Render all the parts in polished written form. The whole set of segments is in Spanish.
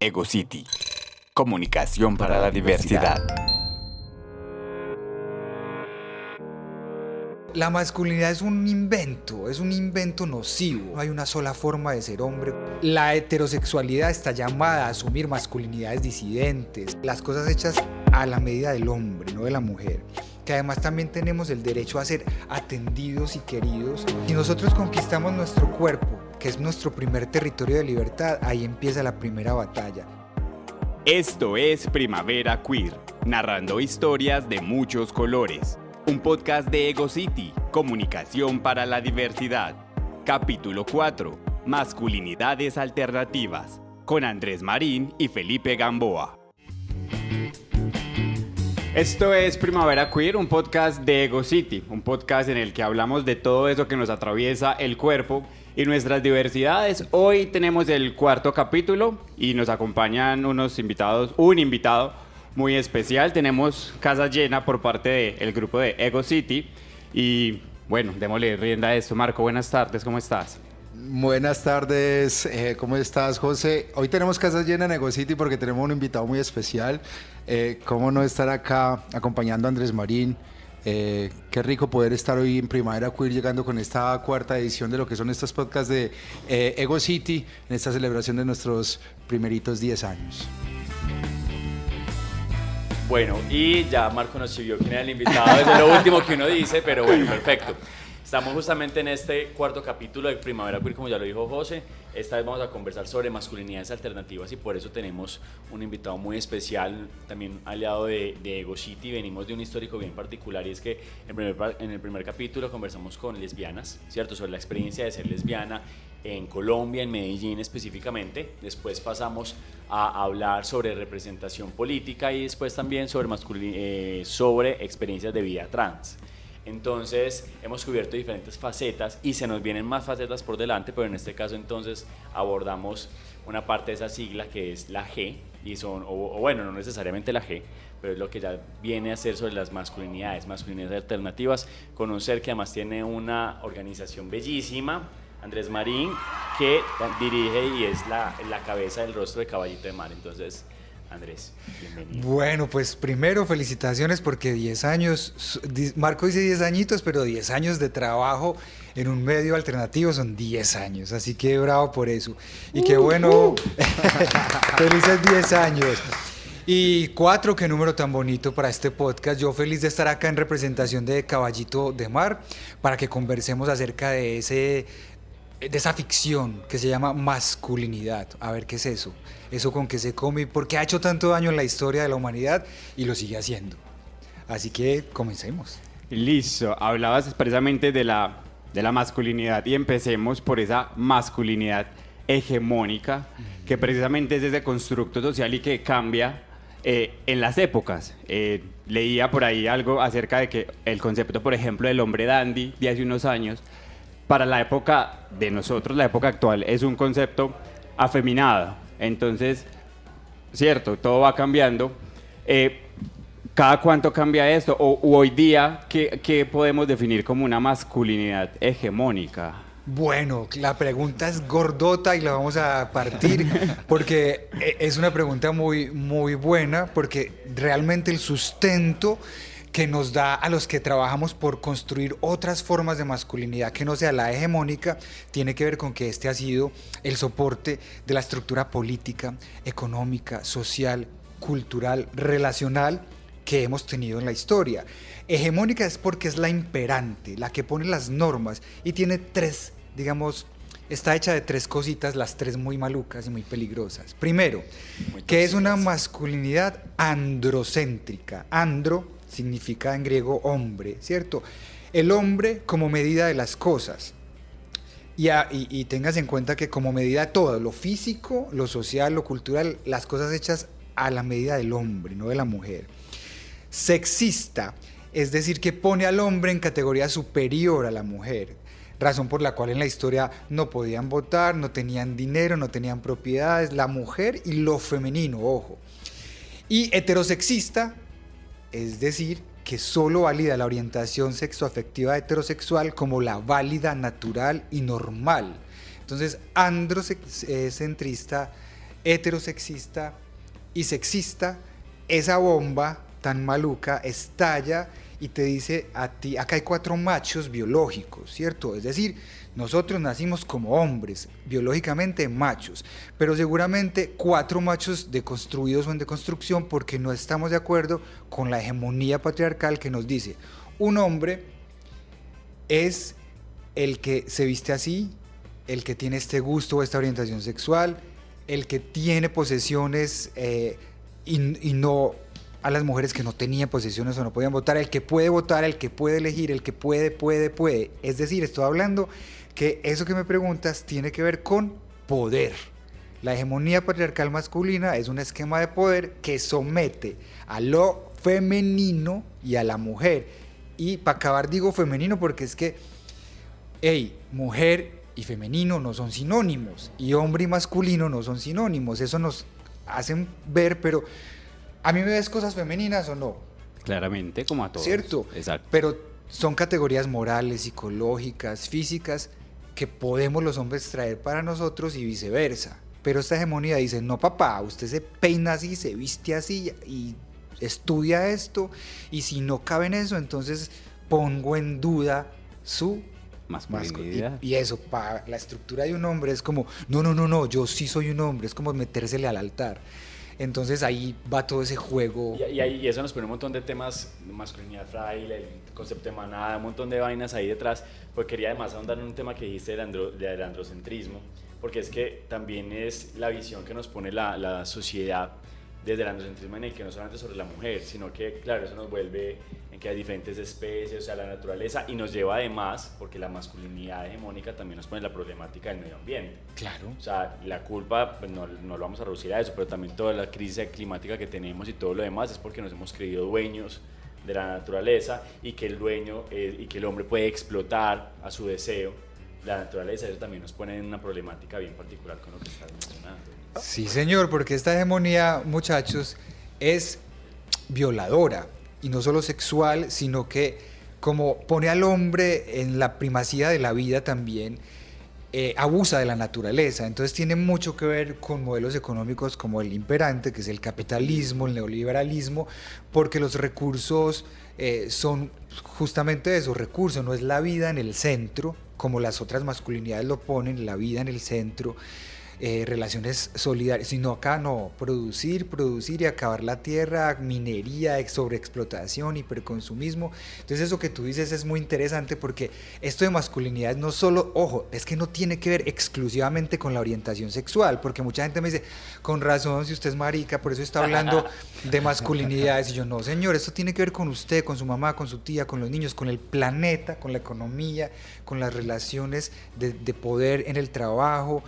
EgoCity, comunicación para la diversidad. La masculinidad es un invento nocivo. No hay una sola forma de ser hombre. La heterosexualidad está llamada a asumir masculinidades disidentes, las cosas hechas a la medida del hombre, no de la mujer. Que además también tenemos el derecho a ser atendidos y queridos. Si nosotros conquistamos nuestro cuerpo, que es nuestro primer territorio de libertad, ahí empieza la primera batalla. Esto es Primavera Queer, narrando historias de muchos colores. Un podcast de EgoCity, comunicación para la diversidad. Capítulo 4, masculinidades alternativas, con Andrés Marín y Felipe Gamboa. Esto es Primavera Queer, un podcast de EgoCity, un podcast en el que hablamos de todo eso que nos atraviesa el cuerpo y nuestras diversidades. Hoy tenemos el cuarto capítulo y nos acompañan un invitado muy especial. Tenemos casa llena por parte del grupo de EgoCity y bueno, démosle rienda a esto. Marco, buenas tardes, ¿cómo estás? Buenas tardes, ¿cómo estás, José? Hoy tenemos casa llena en EgoCity porque tenemos un invitado muy especial. ¿Cómo no estar acá acompañando a Andrés Marín? Qué rico poder estar hoy en Primavera Queer llegando con esta cuarta edición de lo que son estos podcasts de EgoCity en esta celebración de nuestros primeritos 10 años. Bueno, y ya Marco nos chivió quién era el invitado, es lo último que uno dice, pero bueno, perfecto. Estamos justamente en este cuarto capítulo de Primavera Queer, como ya lo dijo José. Esta vez vamos a conversar sobre masculinidades alternativas y por eso tenemos un invitado muy especial, también aliado de EgoCity. Venimos de un histórico bien particular y es que en el primer capítulo conversamos con lesbianas, ¿cierto? Sobre la experiencia de ser lesbiana en Colombia, en Medellín específicamente. Después pasamos a hablar sobre representación política y después también sobre experiencias de vida trans. Entonces hemos cubierto diferentes facetas y se nos vienen más facetas por delante, pero en este caso entonces abordamos una parte de esa sigla que es la G, y bueno, no necesariamente la G, pero es lo que ya viene a ser sobre las masculinidades alternativas, con un ser que además tiene una organización bellísima, Andrés Marín, que dirige y es la cabeza del rostro de Caballito de Mar. Entonces, Andrés, bienvenido. Bueno, pues primero felicitaciones porque 10 años, Marco dice 10 añitos, pero 10 años de trabajo en un medio alternativo son 10 años, así que bravo por eso. Y qué bueno, felices 10 años. Y 4, qué número tan bonito para este podcast. Yo feliz de estar acá en representación de Caballito de Mar para que conversemos acerca de esa ficción que se llama masculinidad. A ver qué es eso con qué se come, por qué ha hecho tanto daño en la historia de la humanidad y lo sigue haciendo. Así que comencemos. Listo, hablabas expresamente de la masculinidad y empecemos por esa masculinidad hegemónica, que precisamente es ese constructo social y que cambia en las épocas. Leía por ahí algo acerca de que el concepto, por ejemplo, del hombre dandy de hace unos años, para la época de nosotros, la época actual, es un concepto afeminado. Entonces, cierto, todo va cambiando. ¿Cada cuánto cambia esto? O hoy día, ¿qué podemos definir como una masculinidad hegemónica? Bueno, la pregunta es gordota y la vamos a partir porque es una pregunta muy, muy buena, porque realmente el sustento que nos da a los que trabajamos por construir otras formas de masculinidad que no sea la hegemónica, tiene que ver con que este ha sido el soporte de la estructura política, económica, social, cultural, relacional que hemos tenido en la historia. Hegemónica es porque es la imperante, la que pone las normas y tiene 3, digamos, está hecha de 3 cositas, las 3 muy malucas y muy peligrosas. Primero, que es una masculinidad androcéntrica. Andro significa en griego hombre, ¿cierto? El hombre como medida de las cosas. Y tengas en cuenta que como medida de todo, lo físico, lo social, lo cultural, las cosas hechas a la medida del hombre, no de la mujer. Sexista, es decir, que pone al hombre en categoría superior a la mujer, razón por la cual en la historia no podían votar, no tenían dinero, no tenían propiedades, la mujer y lo femenino, ojo. Y heterosexista, es decir, que solo valida la orientación sexoafectiva heterosexual como la válida, natural y normal. Entonces, androcentrista heterosexista y sexista, esa bomba tan maluca estalla y te dice a ti, acá hay 4 machos biológicos, ¿cierto? Es decir, nosotros nacimos como hombres, biológicamente machos, pero seguramente 4 machos deconstruidos o en deconstrucción porque no estamos de acuerdo con la hegemonía patriarcal que nos dice, un hombre es el que se viste así, el que tiene este gusto o esta orientación sexual, el que tiene posesiones y no a las mujeres que no tenían posesiones o no podían votar, el que puede votar, el que puede elegir, el que puede. Es decir, estoy hablando que eso que me preguntas tiene que ver con poder. La hegemonía patriarcal masculina es un esquema de poder que somete a lo femenino y a la mujer. Y para acabar digo femenino porque es que, mujer y femenino no son sinónimos, y hombre y masculino no son sinónimos, eso nos hacen ver, pero ¿a mí me ves cosas femeninas o no? Claramente, como a todos. Cierto, Exacto. pero son categorías morales, psicológicas, físicas, que podemos los hombres traer para nosotros y viceversa. Pero esta hegemonía dice, no papá, usted se peina así, se viste así y estudia esto, y si no cabe en eso, entonces pongo en duda su Masculinidad. y eso, para la estructura de un hombre es como, no, yo sí soy un hombre, es como metérsele al altar. Entonces ahí va todo ese juego. Y eso nos pone un montón de temas, masculinidad frágil, el concepto de manada, un montón de vainas ahí detrás. Pues quería además ahondar en un tema que dijiste del androcentrismo, porque es que también es la visión que nos pone la sociedad desde el androcentrismo, en el que no solamente sobre la mujer, sino que, claro, eso nos vuelve en que hay diferentes especies, o sea, la naturaleza, y nos lleva además, porque la masculinidad hegemónica también nos pone la problemática del medio ambiente. Claro. O sea, la culpa, pues no lo vamos a reducir a eso, pero también toda la crisis climática que tenemos y todo lo demás es porque nos hemos creído dueños de la naturaleza y que el dueño y que el hombre puede explotar a su deseo la naturaleza. Eso también nos pone en una problemática bien particular con lo que estás mencionando. Sí, señor, porque esta hegemonía, muchachos, es violadora, y no solo sexual, sino que como pone al hombre en la primacía de la vida también, abusa de la naturaleza. Entonces tiene mucho que ver con modelos económicos como el imperante, que es el capitalismo, el neoliberalismo, porque los recursos son justamente esos recursos, no es la vida en el centro, como las otras masculinidades lo ponen, la vida en el centro, relaciones solidarias, sino acá no, producir y acabar la tierra, minería, sobreexplotación, hiperconsumismo. Entonces eso que tú dices es muy interesante porque esto de masculinidad no solo, ojo, es que no tiene que ver exclusivamente con la orientación sexual, porque mucha gente me dice, con razón, si usted es marica, por eso está hablando de masculinidades, y yo, no señor, esto tiene que ver con usted, con su mamá, con su tía, con los niños, con el planeta, con la economía, con las relaciones de poder en el trabajo,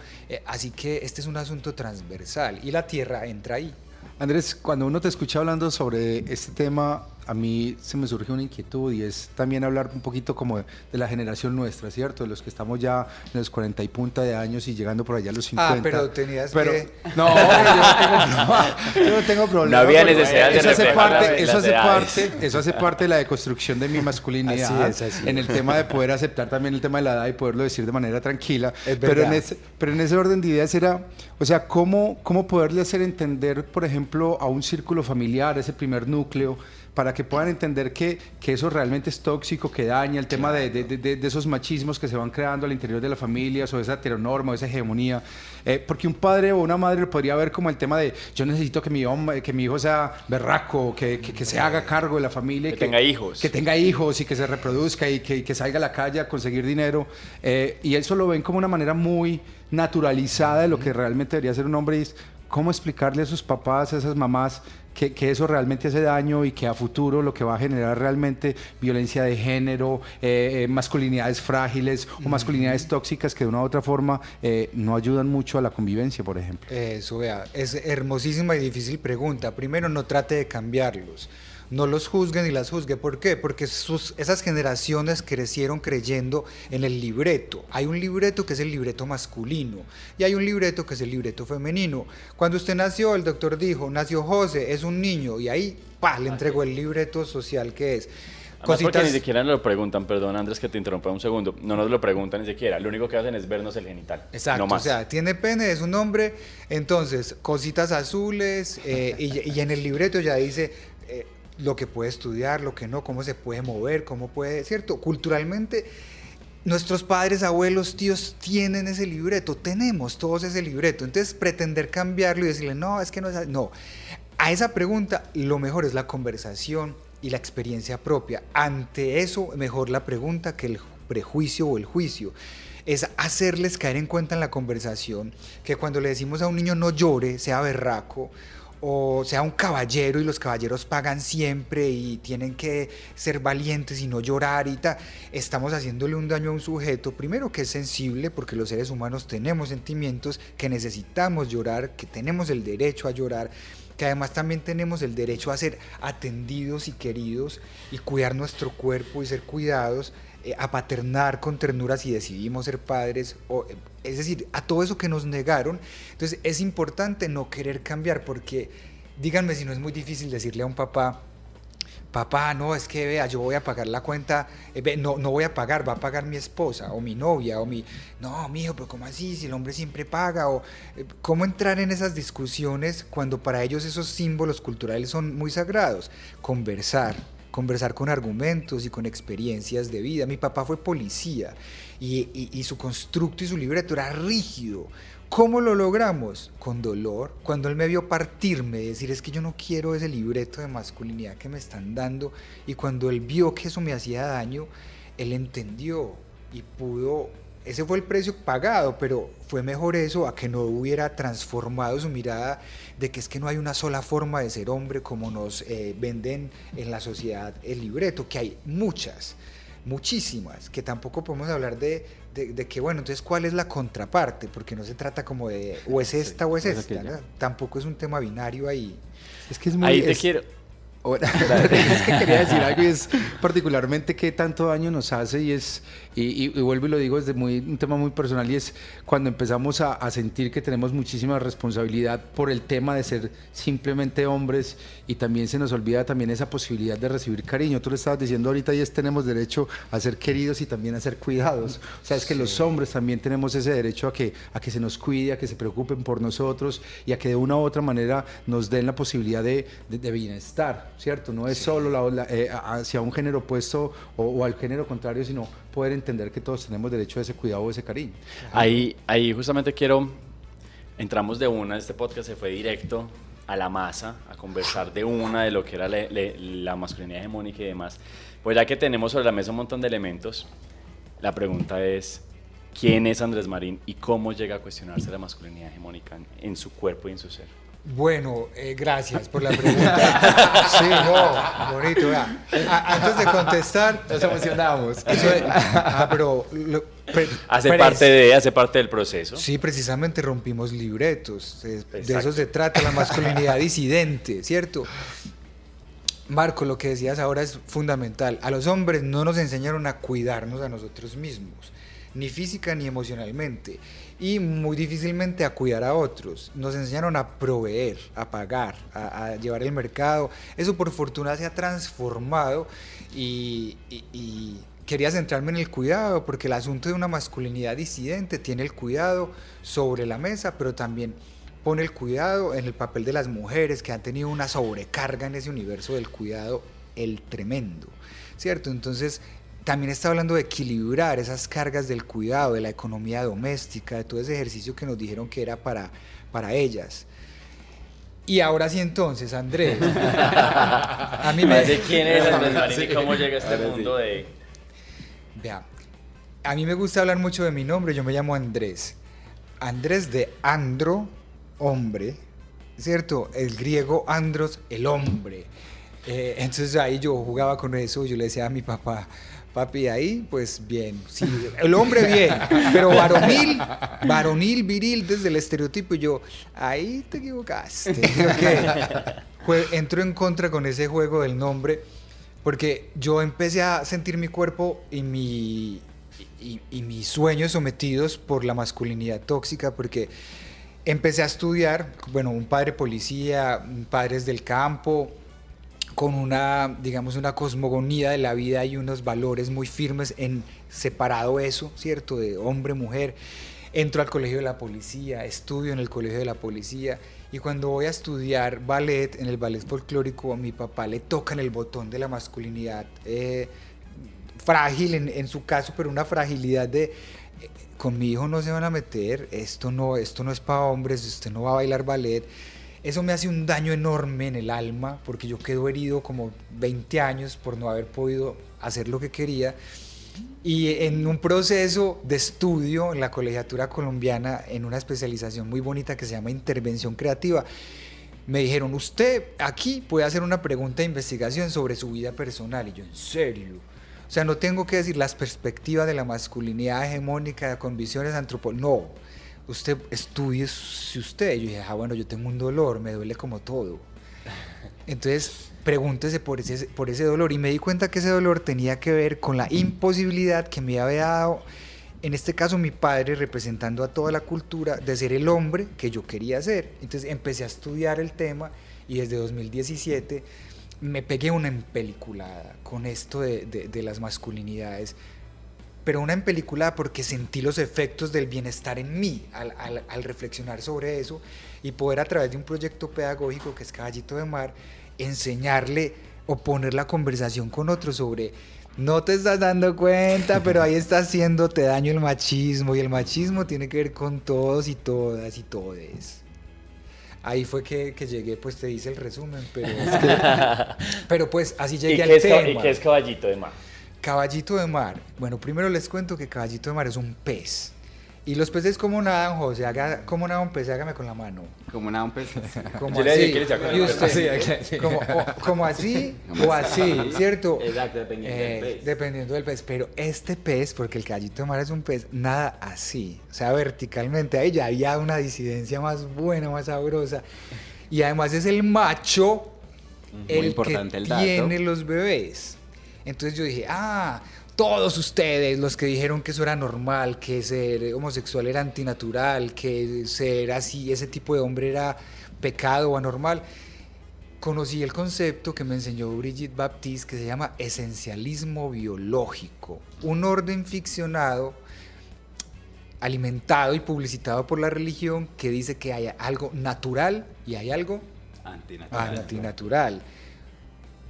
así que este es un asunto transversal y la tierra entra ahí. Andrés, cuando uno te escucha hablando sobre este tema, a mí se me surge una inquietud y es también hablar un poquito como de la generación nuestra, ¿cierto? De los que estamos ya en los 40 y punta de años y llegando por allá a los 50. Ah, pero tenías que... No, yo no tengo problema. No había necesidad de eso hace parte de la deconstrucción de mi masculinidad. Así es. En el tema de poder aceptar también el tema de la edad y poderlo decir de manera tranquila. Pero en ese orden de ideas era, o sea, ¿cómo poderle hacer entender, por ejemplo, a un círculo familiar, ese primer núcleo, para que puedan entender que eso realmente es tóxico, que daña el tema de esos machismos que se van creando al interior de las familias, o esa heteronorma, o esa hegemonía? Porque un padre o una madre lo podría ver como el tema de yo necesito que mi hijo sea berraco, que se haga cargo de la familia. Que tenga hijos. Que tenga hijos y que se reproduzca y que salga a la calle a conseguir dinero. Y eso lo ven como una manera muy naturalizada de lo que realmente debería ser un hombre. Y es, ¿cómo explicarle a sus papás, a esas mamás, que eso realmente hace daño y que a futuro lo que va a generar realmente violencia de género, masculinidades frágiles o masculinidades tóxicas que de una u otra forma no ayudan mucho a la convivencia, por ejemplo? Eso, vea, es hermosísima y difícil pregunta. Primero, no trate de cambiarlos. No los juzgue ni las juzgue. ¿Por qué? Porque esas generaciones crecieron creyendo en el libreto. Hay un libreto que es el libreto masculino y hay un libreto que es el libreto femenino. Cuando usted nació, el doctor dijo, nació José, es un niño, y ahí le entregó el libreto social que es. Además, porque Cositas- ni siquiera nos lo preguntan, perdón Andrés que te interrumpa un segundo, no nos lo preguntan ni siquiera, lo único que hacen es vernos el genital. Exacto, no más. o sea, tiene pene, es un hombre, entonces, cositas azules, y en el libreto ya dice lo que puede estudiar, lo que no, cómo se puede mover, cómo puede, ¿cierto? Culturalmente, nuestros padres, abuelos, tíos tienen ese libreto, tenemos todos ese libreto, entonces pretender cambiarlo y decirle, no, es que no es así", no. A esa pregunta, lo mejor es la conversación y la experiencia propia. Ante eso, mejor la pregunta que el prejuicio o el juicio. Es hacerles caer en cuenta en la conversación que cuando le decimos a un niño no llore, sea berraco, o sea un caballero y los caballeros pagan siempre y tienen que ser valientes y no llorar y tal, estamos haciéndole un daño a un sujeto, primero que es sensible, porque los seres humanos tenemos sentimientos, que necesitamos llorar, que tenemos el derecho a llorar, que además también tenemos el derecho a ser atendidos y queridos y cuidar nuestro cuerpo y ser cuidados, a paternar con ternura si decidimos ser padres, es decir, a todo eso que nos negaron. Entonces es importante no querer cambiar, porque díganme si no es muy difícil decirle a un papá, papá, no, es que vea, yo voy a pagar la cuenta, no voy a pagar, va a pagar mi esposa o mi novia o no, mijo, pero ¿cómo así? Si el hombre siempre paga, o ¿cómo entrar en esas discusiones cuando para ellos esos símbolos culturales son muy sagrados? Conversar con argumentos y con experiencias de vida. Mi papá fue policía y su constructo y su libreto era rígido. ¿Cómo lo logramos? Con dolor. Cuando él me vio partirme, decir, es que yo no quiero ese libreto de masculinidad que me están dando, y cuando él vio que eso me hacía daño, él entendió y pudo. Ese fue el precio pagado, pero fue mejor eso a que no hubiera transformado su mirada de que es que no hay una sola forma de ser hombre como nos venden en la sociedad el libreto, que hay muchísimas, que tampoco podemos hablar de que, bueno, entonces, ¿cuál es la contraparte? Porque no se trata como de o es esta o es esta, ¿no? Tampoco es un tema binario ahí. Es que es muy... Ahí te quiero. Es que quería decir algo, y es particularmente qué tanto daño nos hace, y vuelvo y lo digo desde un tema muy personal, y es cuando empezamos a sentir que tenemos muchísima responsabilidad por el tema de ser simplemente hombres, y también se nos olvida también esa posibilidad de recibir cariño. Tú le estabas diciendo ahorita, y tenemos derecho a ser queridos y también a ser cuidados. O sea, es que los hombres también tenemos ese derecho a que se nos cuide, a que se preocupen por nosotros, y a que de una u otra manera nos den la posibilidad de bienestar, ¿cierto? No es solo hacia un género opuesto o al género contrario, sino poder entender que todos tenemos derecho a ese cuidado o ese cariño. Ahí justamente entramos de una, este podcast se fue directo a la masa, a conversar de lo que era la masculinidad hegemónica y demás. Pues ya que tenemos sobre la mesa un montón de elementos, la pregunta es, ¿quién es Andrés Marín y cómo llega a cuestionarse la masculinidad hegemónica en su cuerpo y en su ser? Bueno, gracias por la pregunta. Sí, no, bonito. Antes de contestar, Nos emocionamos. pero Hace parte del proceso. Sí, precisamente rompimos libretos. De Exacto. eso se trata, la masculinidad disidente, ¿cierto? Marco, lo que decías ahora es fundamental. A los hombres no nos enseñaron a cuidarnos a nosotros mismos, ni física ni emocionalmente, y muy difícilmente a cuidar a otros. Nos enseñaron a proveer, a pagar, a llevar el mercado. Eso por fortuna se ha transformado, y quería centrarme en el cuidado, porque el asunto de una masculinidad disidente tiene el cuidado sobre la mesa, pero también pone el cuidado en el papel de las mujeres, que han tenido una sobrecarga en ese universo del cuidado, el tremendo, ¿cierto? Entonces también está hablando de equilibrar esas cargas del cuidado, de la economía doméstica, de todo ese ejercicio que nos dijeron que era para ellas. Y ahora sí, entonces, Andrés, a mí me... ¿De quién es Andrés Marín y cómo llega a este mundo de...? Vea, a mí me gusta hablar mucho de mi nombre. Yo me llamo Andrés. Andrés de andro, hombre, ¿cierto? El griego andros, el hombre. Entonces ahí yo jugaba con eso. Yo le decía a mi papá, papi, ahí pues bien, sí, el hombre bien, pero varonil, viril, desde el estereotipo. Y yo, ahí te equivocaste. Entro en contra con ese juego del nombre, porque yo empecé a sentir mi cuerpo y mis sueños sometidos por la masculinidad tóxica, porque empecé a estudiar, bueno, un padre policía, padres del campo, con una, digamos, una cosmogonía de la vida y unos valores muy firmes en separado eso, ¿cierto? De hombre, mujer. Entro al colegio de la policía, estudio en el colegio de la policía y cuando voy a estudiar ballet, en el ballet folclórico, a mi papá le tocan el botón de la masculinidad frágil en su caso, pero una fragilidad de con mi hijo no se van a meter, esto no es para hombres, usted no va a bailar ballet. Eso me hace un daño enorme en el alma porque yo quedo herido como 20 años por no haber podido hacer lo que quería. Y en un proceso de estudio en la colegiatura colombiana, en una especialización muy bonita que se llama intervención creativa, me dijeron, usted aquí puede hacer una pregunta de investigación sobre su vida personal. Y yo, ¿en serio? O sea, no tengo que decir las perspectivas de la masculinidad hegemónica con visiones antropológicas. No, usted estudie si usted. Yo dije, bueno, yo tengo un dolor, me duele como todo. Entonces, pregúntese por ese dolor. Y me di cuenta que ese dolor tenía que ver con la imposibilidad que me había dado, en este caso mi padre, representando a toda la cultura, de ser el hombre que yo quería ser. Entonces empecé a estudiar el tema y desde 2017 me pegué una empeliculada con esto de las masculinidades, pero una empeliculada porque sentí los efectos del bienestar en mí al reflexionar sobre eso y poder a través de un proyecto pedagógico que es Caballito de Mar enseñarle o poner la conversación con otros sobre no te estás dando cuenta, pero ahí está haciéndote daño el machismo y el machismo tiene que ver con todos y todas y todes. Ahí fue que llegué, pues te hice el resumen, pero pues así llegué al tema. ¿Y qué es Caballito de Mar? Caballito de Mar. Bueno, primero les cuento que Caballito de Mar es un pez. Y los peces, ¿cómo nadan, José? ¿Cómo nada un pez? Hágame con la mano. Como nada, un pez. Como Yo le así. dije que le saco ¿Y la usted? Como así o así, ¿cierto? Exacto, dependiendo del pez. Dependiendo del pez. Pero este pez, porque el Caballito de Mar es un pez, nada así. O sea, verticalmente. Ahí ya había una disidencia más buena, más sabrosa. Y además es el macho el importante que el dato. tiene los bebés. Entonces yo dije, todos ustedes, los que dijeron que eso era normal, que ser homosexual era antinatural, que ser así, ese tipo de hombre era pecado o anormal, conocí el concepto que me enseñó Brigitte Baptiste que se llama esencialismo biológico, un orden ficcionado, alimentado y publicitado por la religión que dice que hay algo natural y hay algo antinatural.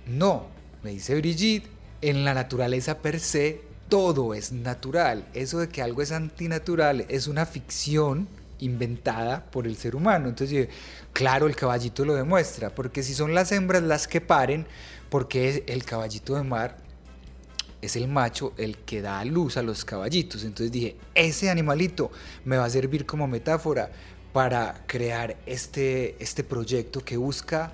No, me dice Brigitte, en la naturaleza per se todo es natural. Eso de que algo es antinatural es una ficción inventada por el ser humano. Entonces, claro, el caballito lo demuestra, porque si son las hembras las que paren, porque el Caballito de Mar es el macho el que da a luz a los caballitos. Entonces dije, ese animalito me va a servir como metáfora para crear este proyecto que busca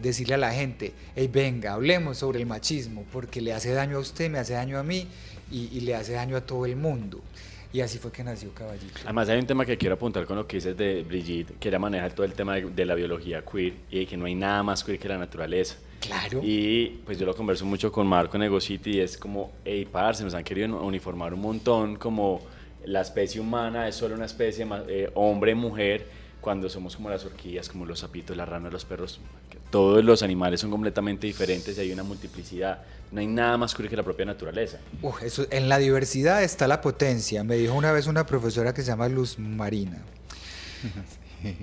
decirle a la gente, hey, venga, hablemos sobre el machismo, porque le hace daño a usted, me hace daño a mí y le hace daño a todo el mundo. Y así fue que nació Caballito. Además hay un tema que quiero apuntar con lo que dices de Brigitte, que era manejar todo el tema de la biología queer y que no hay nada más queer que la naturaleza. Claro. Y pues yo lo converso mucho con Marco en EgoCity y es como, hey, parce, nos han querido uniformar un montón, como la especie humana es solo una especie hombre-mujer, cuando somos como las orquídeas, como los sapitos, las ranas, los perros, todos los animales son completamente diferentes y hay una multiplicidad. No hay nada más queer que la propia naturaleza. Eso, en la diversidad está la potencia. Me dijo una vez una profesora que se llama Luz Marina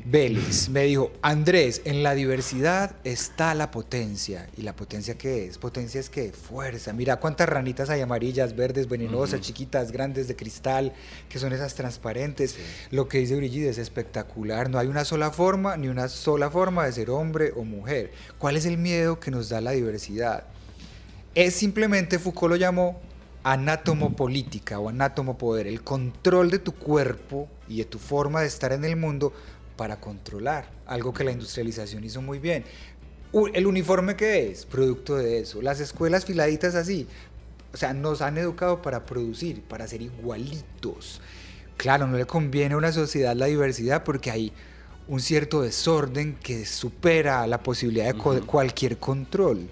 Vélez, me dijo, Andrés, en la diversidad está la potencia. ¿Y la potencia qué es? Potencia es que fuerza. Mira cuántas ranitas hay, amarillas, verdes, venenosas, chiquitas, grandes, de cristal, que son esas transparentes. Sí. Lo que dice Brigitte es espectacular. No hay una sola forma, ni una sola forma de ser hombre o mujer. ¿Cuál es el miedo que nos da la diversidad? Es simplemente, Foucault lo llamó anatomopolítica o anatomopoder, el control de tu cuerpo y de tu forma de estar en el mundo para controlar, algo que la industrialización hizo muy bien. ¿El uniforme qué es? Producto de eso. Las escuelas filaditas así, o sea, nos han educado para producir, para ser igualitos. Claro, no le conviene a una sociedad la diversidad porque hay un cierto desorden que supera la posibilidad de cualquier control.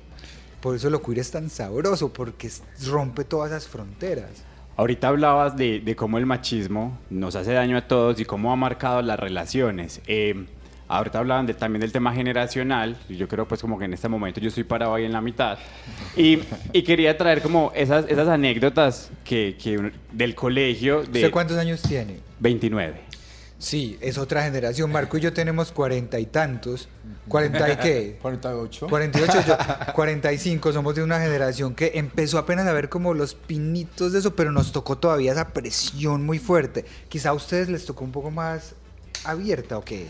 Por eso lo queer es tan sabroso, porque rompe todas esas fronteras. Ahorita hablabas de cómo el machismo nos hace daño a todos y cómo ha marcado las relaciones. ahorita hablaban también del tema generacional, y yo creo pues como que en este momento yo estoy parado ahí en la mitad, y quería traer como esas anécdotas del colegio de ¿Usted cuántos años tiene? 29. Sí, es otra generación. Marco y yo tenemos 40 y tantos. ¿40 y qué? 48. 48, yo 45. Somos de una generación que empezó apenas a ver como los pinitos de eso, pero nos tocó todavía esa presión muy fuerte. Quizá a ustedes les tocó un poco más abierta, ¿o qué?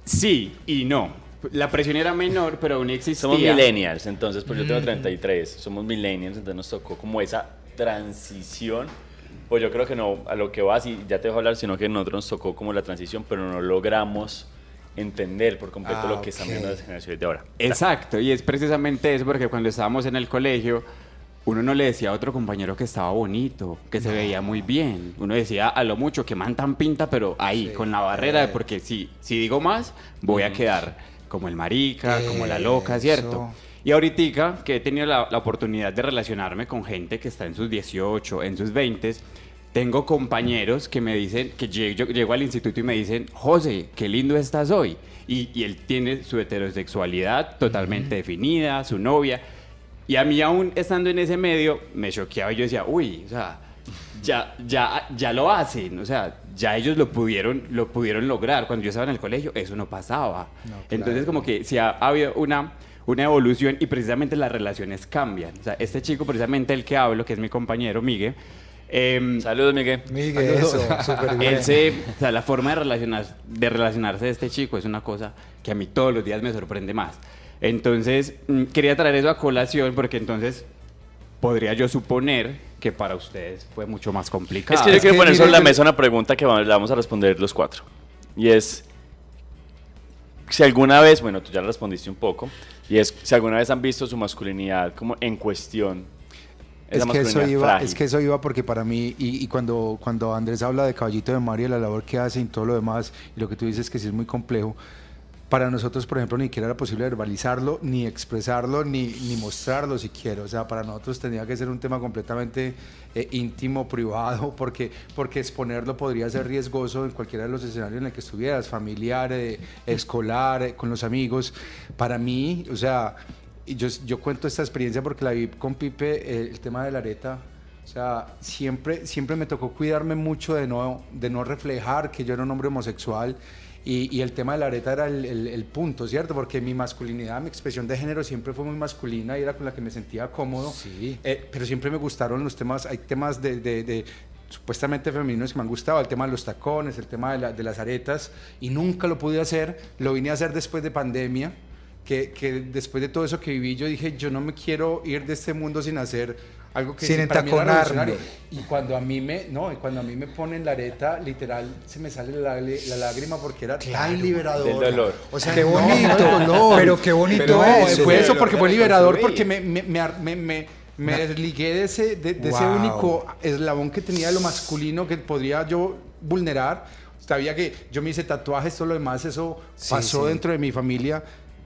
Sí y no. La presión era menor, pero aún existía. Somos millennials, entonces, pues yo tengo 33, somos millennials, entonces nos tocó como esa transición. Pues yo creo que no, a lo que vas, y ya te dejo hablar, sino que a nosotros nos tocó como la transición, pero no logramos entender por completo lo que están viendo las generaciones de ahora. Exacto, y es precisamente eso, porque cuando estábamos en el colegio, uno no le decía a otro compañero que estaba bonito, que se veía muy bien. Uno decía a lo mucho que man tan pinta, pero ahí, con la barrera, porque si digo más, voy a quedar como el marica, como la loca, ¿cierto? Y ahorita que he tenido la oportunidad de relacionarme con gente que está en sus 18, en sus 20, tengo compañeros que me dicen, que llego al instituto y me dicen, José, qué lindo estás hoy. Y él tiene su heterosexualidad totalmente definida, su novia. Y a mí aún estando en ese medio, me choqueaba y yo decía, uy, o sea, ya lo hacen, o sea, ya ellos lo pudieron lograr. Cuando yo estaba en el colegio, eso no pasaba. No, claro. Entonces como que sí ha habido una evolución y precisamente las relaciones cambian. O sea, este chico, precisamente el que hablo, que es mi compañero, Miguel. Saludos, Miguel. Miguel, eso, súper bien. O sea, la forma de relacionarse de este chico es una cosa que a mí todos los días me sorprende más. Entonces, quería traer eso a colación porque entonces podría yo suponer que para ustedes fue mucho más complicado. Es que yo quiero poner sobre la mesa una pregunta que le vamos a responder los cuatro. Y es, si alguna vez, bueno, tú ya la respondiste un poco, y es si alguna vez han visto su masculinidad como en cuestión. Es que eso iba porque para mí, y cuando Andrés habla de Caballito de Mar y la labor que hace y todo lo demás, y lo que tú dices que sí es muy complejo, para nosotros, por ejemplo, ni siquiera era posible verbalizarlo, ni expresarlo, ni mostrarlo siquiera. O sea, para nosotros tenía que ser un tema completamente íntimo, privado, porque exponerlo podría ser riesgoso en cualquiera de los escenarios en el que estuvieras, familiar, escolar, con los amigos. Para mí, o sea, yo cuento esta experiencia porque la vi con Pipe, el tema de la areta. O sea, siempre me tocó cuidarme mucho de no reflejar que yo era un hombre homosexual. Y el tema de la areta era el punto, ¿cierto? Porque mi masculinidad, mi expresión de género siempre fue muy masculina y era con la que me sentía cómodo. Sí. Pero siempre me gustaron los temas, hay temas de supuestamente femeninos que me han gustado, el tema de los tacones, el tema de las aretas, y nunca lo pude hacer. Lo vine a hacer después de pandemia, que después de todo eso que viví, yo dije, yo no me quiero ir de este mundo sin hacer algo que sin entaconarme. Y cuando a mí me ponen la areta, literal se me sale la lágrima porque era tan liberador. Del dolor. O sea, qué bonito, dolor. Pero qué bonito es. Fue eso porque fue liberador, porque me desligué de ese único eslabón que tenía de lo masculino que podría yo vulnerar. Sabía que yo me hice tatuajes, todo lo demás, eso pasó dentro de mi familia.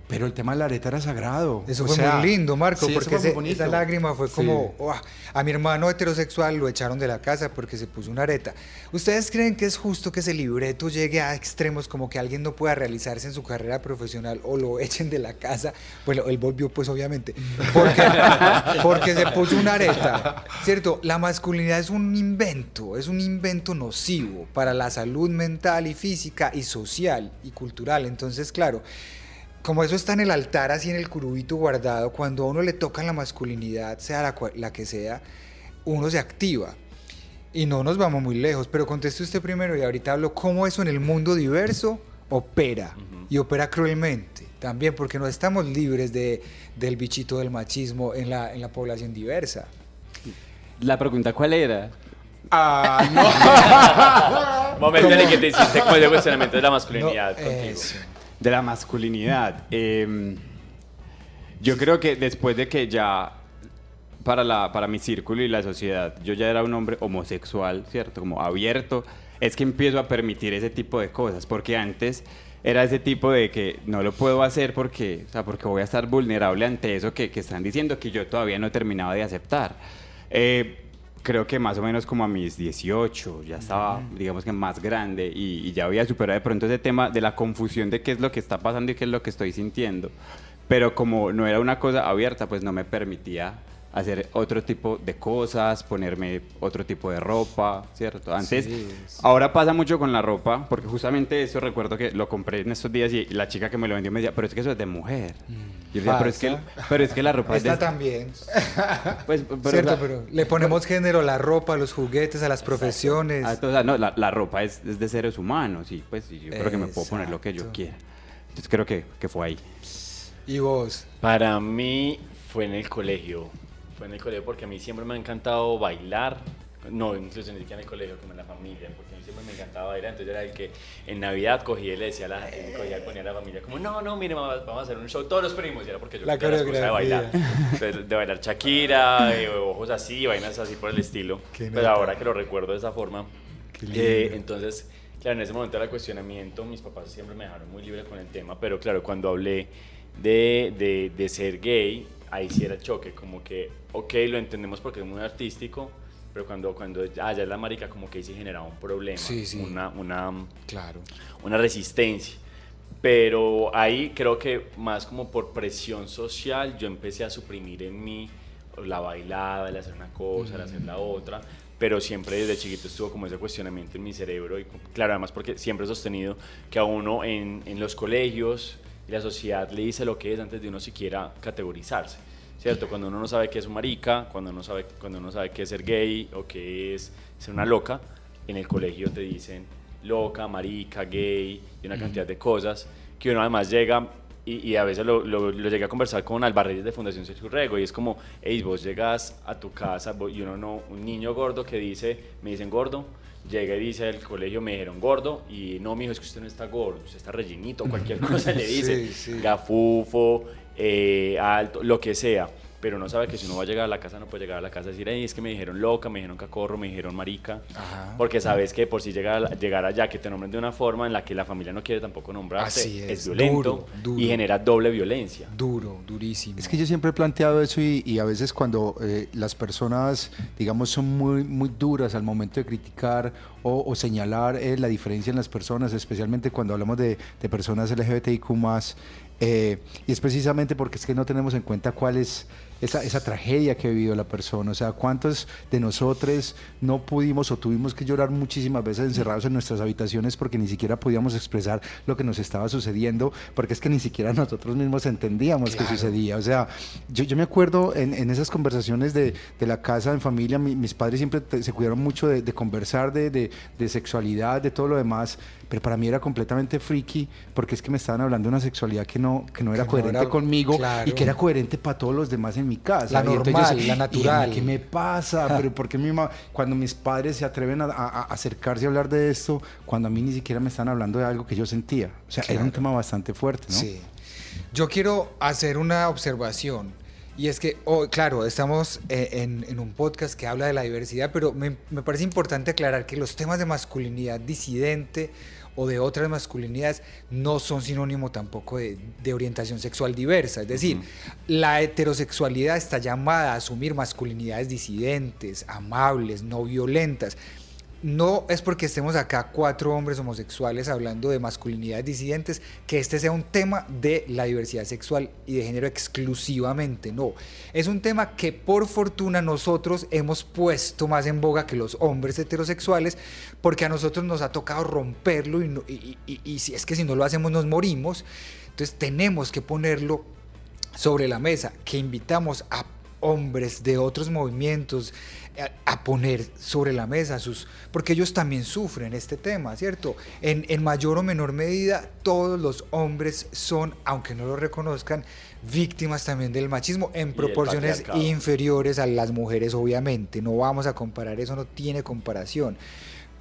Pero el tema de la areta era sagrado. Eso fue muy lindo, Marco, porque esa lágrima fue como... Oh, a mi hermano heterosexual lo echaron de la casa porque se puso una areta. ¿Ustedes creen que es justo que ese libreto llegue a extremos como que alguien no pueda realizarse en su carrera profesional o lo echen de la casa? Bueno, él volvió pues obviamente, porque se puso una areta, ¿cierto? La masculinidad es un invento nocivo para la salud mental y física y social y cultural. Entonces, claro... Como eso está en el altar, así en el curubito guardado, cuando a uno le toca la masculinidad, sea la que sea, uno se activa. Y no nos vamos muy lejos, pero conteste usted primero y ahorita hablo cómo eso en el mundo diverso opera, y opera cruelmente también, porque no estamos libres del bichito del machismo en la población diversa. La pregunta, ¿cuál era? Momento en el que te hiciste como el cuestionamiento de la masculinidad contigo. Eso. De la masculinidad. Yo creo que después de que ya para mi círculo y la sociedad yo ya era un hombre homosexual, ¿cierto? Como abierto, es que empiezo a permitir ese tipo de cosas, porque antes era ese tipo de que no lo puedo hacer porque voy a estar vulnerable ante eso que están diciendo, que yo todavía no he terminado de aceptar. creo que más o menos como a mis 18, ya estaba, digamos que más grande y ya había superado de pronto ese tema de la confusión de qué es lo que está pasando y qué es lo que estoy sintiendo. Pero como no era una cosa abierta, pues no me permitía hacer otro tipo de cosas, ponerme otro tipo de ropa, ¿cierto? Antes, Sí. ahora pasa mucho con la ropa, porque justamente eso recuerdo que lo compré en estos días y la chica que me lo vendió me decía, pero es que eso es de mujer. Yo le decía, pero es que la ropa Esta es de... también. Pues, Cierto, o sea, pero le ponemos género a la ropa, a los juguetes, a las profesiones. o sea, no, la ropa es de seres humanos y pues y yo creo que me puedo poner lo que yo Exacto. quiera. Entonces creo que fue ahí. ¿Y vos? Para mí fue en el colegio. Fue en el colegio porque a mí siempre me ha encantado bailar. No, incluso ni siquiera en el colegio, como en la familia, porque a mí siempre me encantaba bailar. Entonces era el que en Navidad cogía y le decía a la gente, cogía y ponía a la familia como, no, mire, mamá, vamos a hacer un show, todos los primos. Y era porque yo La quería las cosas de bailar. coreografía. Entonces, de bailar Shakira, ojos así, vainas así por el estilo. Qué Pero nota. ahora que lo recuerdo de esa forma, Qué lindo. entonces, claro, en ese momento del cuestionamiento, mis papás siempre me dejaron muy libre con el tema, pero claro, cuando hablé de ser gay, ahí sí era el choque, como que, ok, lo entendemos porque es muy artístico, pero cuando ya es la marica, como que ahí sí generaba un problema, Sí, sí. Claro. una resistencia. Pero ahí creo que más como por presión social, yo empecé a suprimir en mí la bailada, el hacer una cosa, el hacer la otra, pero siempre desde chiquito estuvo como ese cuestionamiento en mi cerebro y claro, además porque siempre he sostenido que a uno en los colegios y la sociedad le dice lo que es antes de uno siquiera categorizarse, ¿cierto? Cuando uno no sabe qué es un marica, cuando uno sabe qué es ser gay o qué es ser una loca, en el colegio te dicen loca, marica, gay y una cantidad de cosas que uno además llega y a veces lo llegué a conversar con Albarreyes de Fundación Sergio Rego y es como, hey, vos llegas a tu casa y uno no, un niño gordo que me dicen gordo, llega y dice al colegio, me dijeron gordo y no, mijo, es que usted no está gordo, usted está rellenito, cualquier cosa le dice, Sí, sí. gafufo, alto, lo que sea. Pero no sabe que si uno va a llegar a la casa no puede llegar a la casa y decir, hey, es que me dijeron loca, me dijeron cacorro, me dijeron marica. Ajá. Porque sabes que por si llegar allá que te nombren de una forma en la que la familia no quiere tampoco nombrarse, Así es, violento duro. y genera doble violencia. Duro, durísimo. Es que yo siempre he planteado eso y a veces cuando las personas, digamos, son muy duras al momento de criticar o señalar la diferencia en las personas, especialmente cuando hablamos de personas LGBTIQ+, y es precisamente porque es que no tenemos en cuenta cuál es esa tragedia que ha vivido la persona. O sea, ¿cuántos de nosotros no pudimos o tuvimos que llorar muchísimas veces encerrados en nuestras habitaciones porque ni siquiera podíamos expresar lo que nos estaba sucediendo, porque es que ni siquiera nosotros mismos entendíamos qué sucedía? O sea, yo me acuerdo en esas conversaciones de la casa en familia, mis padres siempre se cuidaron mucho de conversar de sexualidad, de todo lo demás, pero para mí era completamente friki porque es que me estaban hablando de una sexualidad que no era no coherente era- conmigo, claro. y que era coherente para todos los demás en mi casa. La Y entonces normal, yo la natural. ¿y qué me pasa? Pero ¿por qué cuando mis padres se atreven a acercarse a hablar de esto, cuando a mí ni siquiera me están hablando de algo que yo sentía? O sea, era un tema bastante fuerte, ¿no? Sí. Yo quiero hacer una observación. Y es que, claro, estamos en un podcast que habla de la diversidad, pero me parece importante aclarar que los temas de masculinidad disidente o de otras masculinidades no son sinónimo tampoco de orientación sexual diversa. Es decir, la heterosexualidad está llamada a asumir masculinidades disidentes, amables, no violentas. No es porque estemos acá 4 hombres homosexuales hablando de masculinidades disidentes que este sea un tema de la diversidad sexual y de género exclusivamente, no. Es un tema que por fortuna nosotros hemos puesto más en boga que los hombres heterosexuales, porque a nosotros nos ha tocado romperlo y si es que si no lo hacemos nos morimos. Entonces tenemos que ponerlo sobre la mesa, que invitamos a hombres de otros movimientos a poner sobre la mesa porque ellos también sufren este tema, ¿cierto? En mayor o menor medida, todos los hombres son, aunque no lo reconozcan, víctimas también del machismo en proporciones patriarcado. inferiores a las mujeres, obviamente. No vamos a comparar eso, no tiene comparación.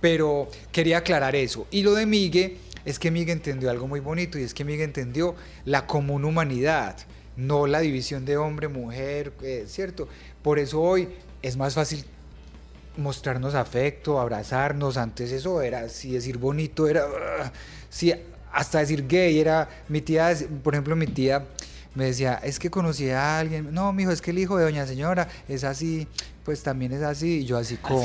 Pero quería aclarar eso. Y lo de Migue, es que Migue entendió algo muy bonito, y es que Migue entendió la común humanidad, no la división de hombre, mujer, ¿cierto? Por eso hoy es más fácil mostrarnos afecto, abrazarnos. Antes eso era, si decir bonito era, si hasta decir gay era, mi tía, por ejemplo, mi tía me decía, es que conocí a alguien, no, mijo, es que el hijo de doña señora es así, pues también es así, y yo así como...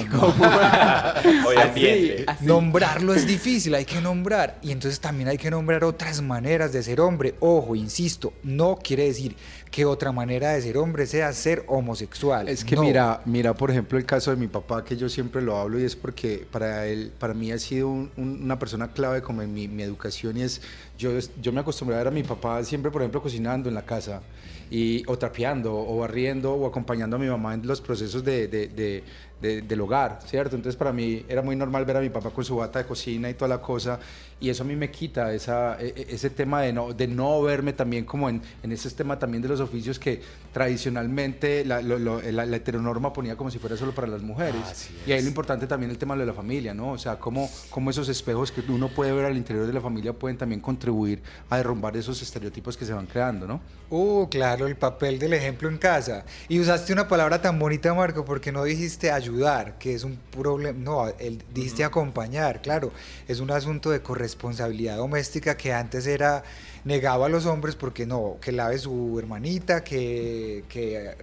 Hoy ambiente. Nombrarlo es difícil, hay que nombrar. Y entonces también hay que nombrar otras maneras de ser hombre. Ojo, insisto, no quiere decir que otra manera de ser hombre sea ser homosexual. Es que no. mira, por ejemplo, el caso de mi papá, que yo siempre lo hablo, y es porque para mí ha sido una persona clave como en mi educación, y es, yo me acostumbré a ver a mi papá siempre, por ejemplo, cocinando en la casa, o trapeando, o barriendo, o acompañando a mi mamá en los procesos del hogar, ¿cierto? Entonces para mí era muy normal ver a mi papá con su bata de cocina y toda la cosa, y eso a mí me quita ese tema de no verme también como en ese tema también de los oficios que tradicionalmente la heteronorma ponía como si fuera solo para las mujeres. Y ahí lo importante también el tema de la familia, ¿no? O sea, cómo esos espejos que uno puede ver al interior de la familia pueden también contribuir a derrumbar esos estereotipos que se van creando, ¿no? Claro, el papel del ejemplo en casa. Y usaste una palabra tan bonita, Marco, porque no dijiste ayudar, que es un problema, no, dijiste acompañar, claro, es un asunto de corresponsabilidad doméstica que antes era negado a los hombres porque no, que lave su hermanita, que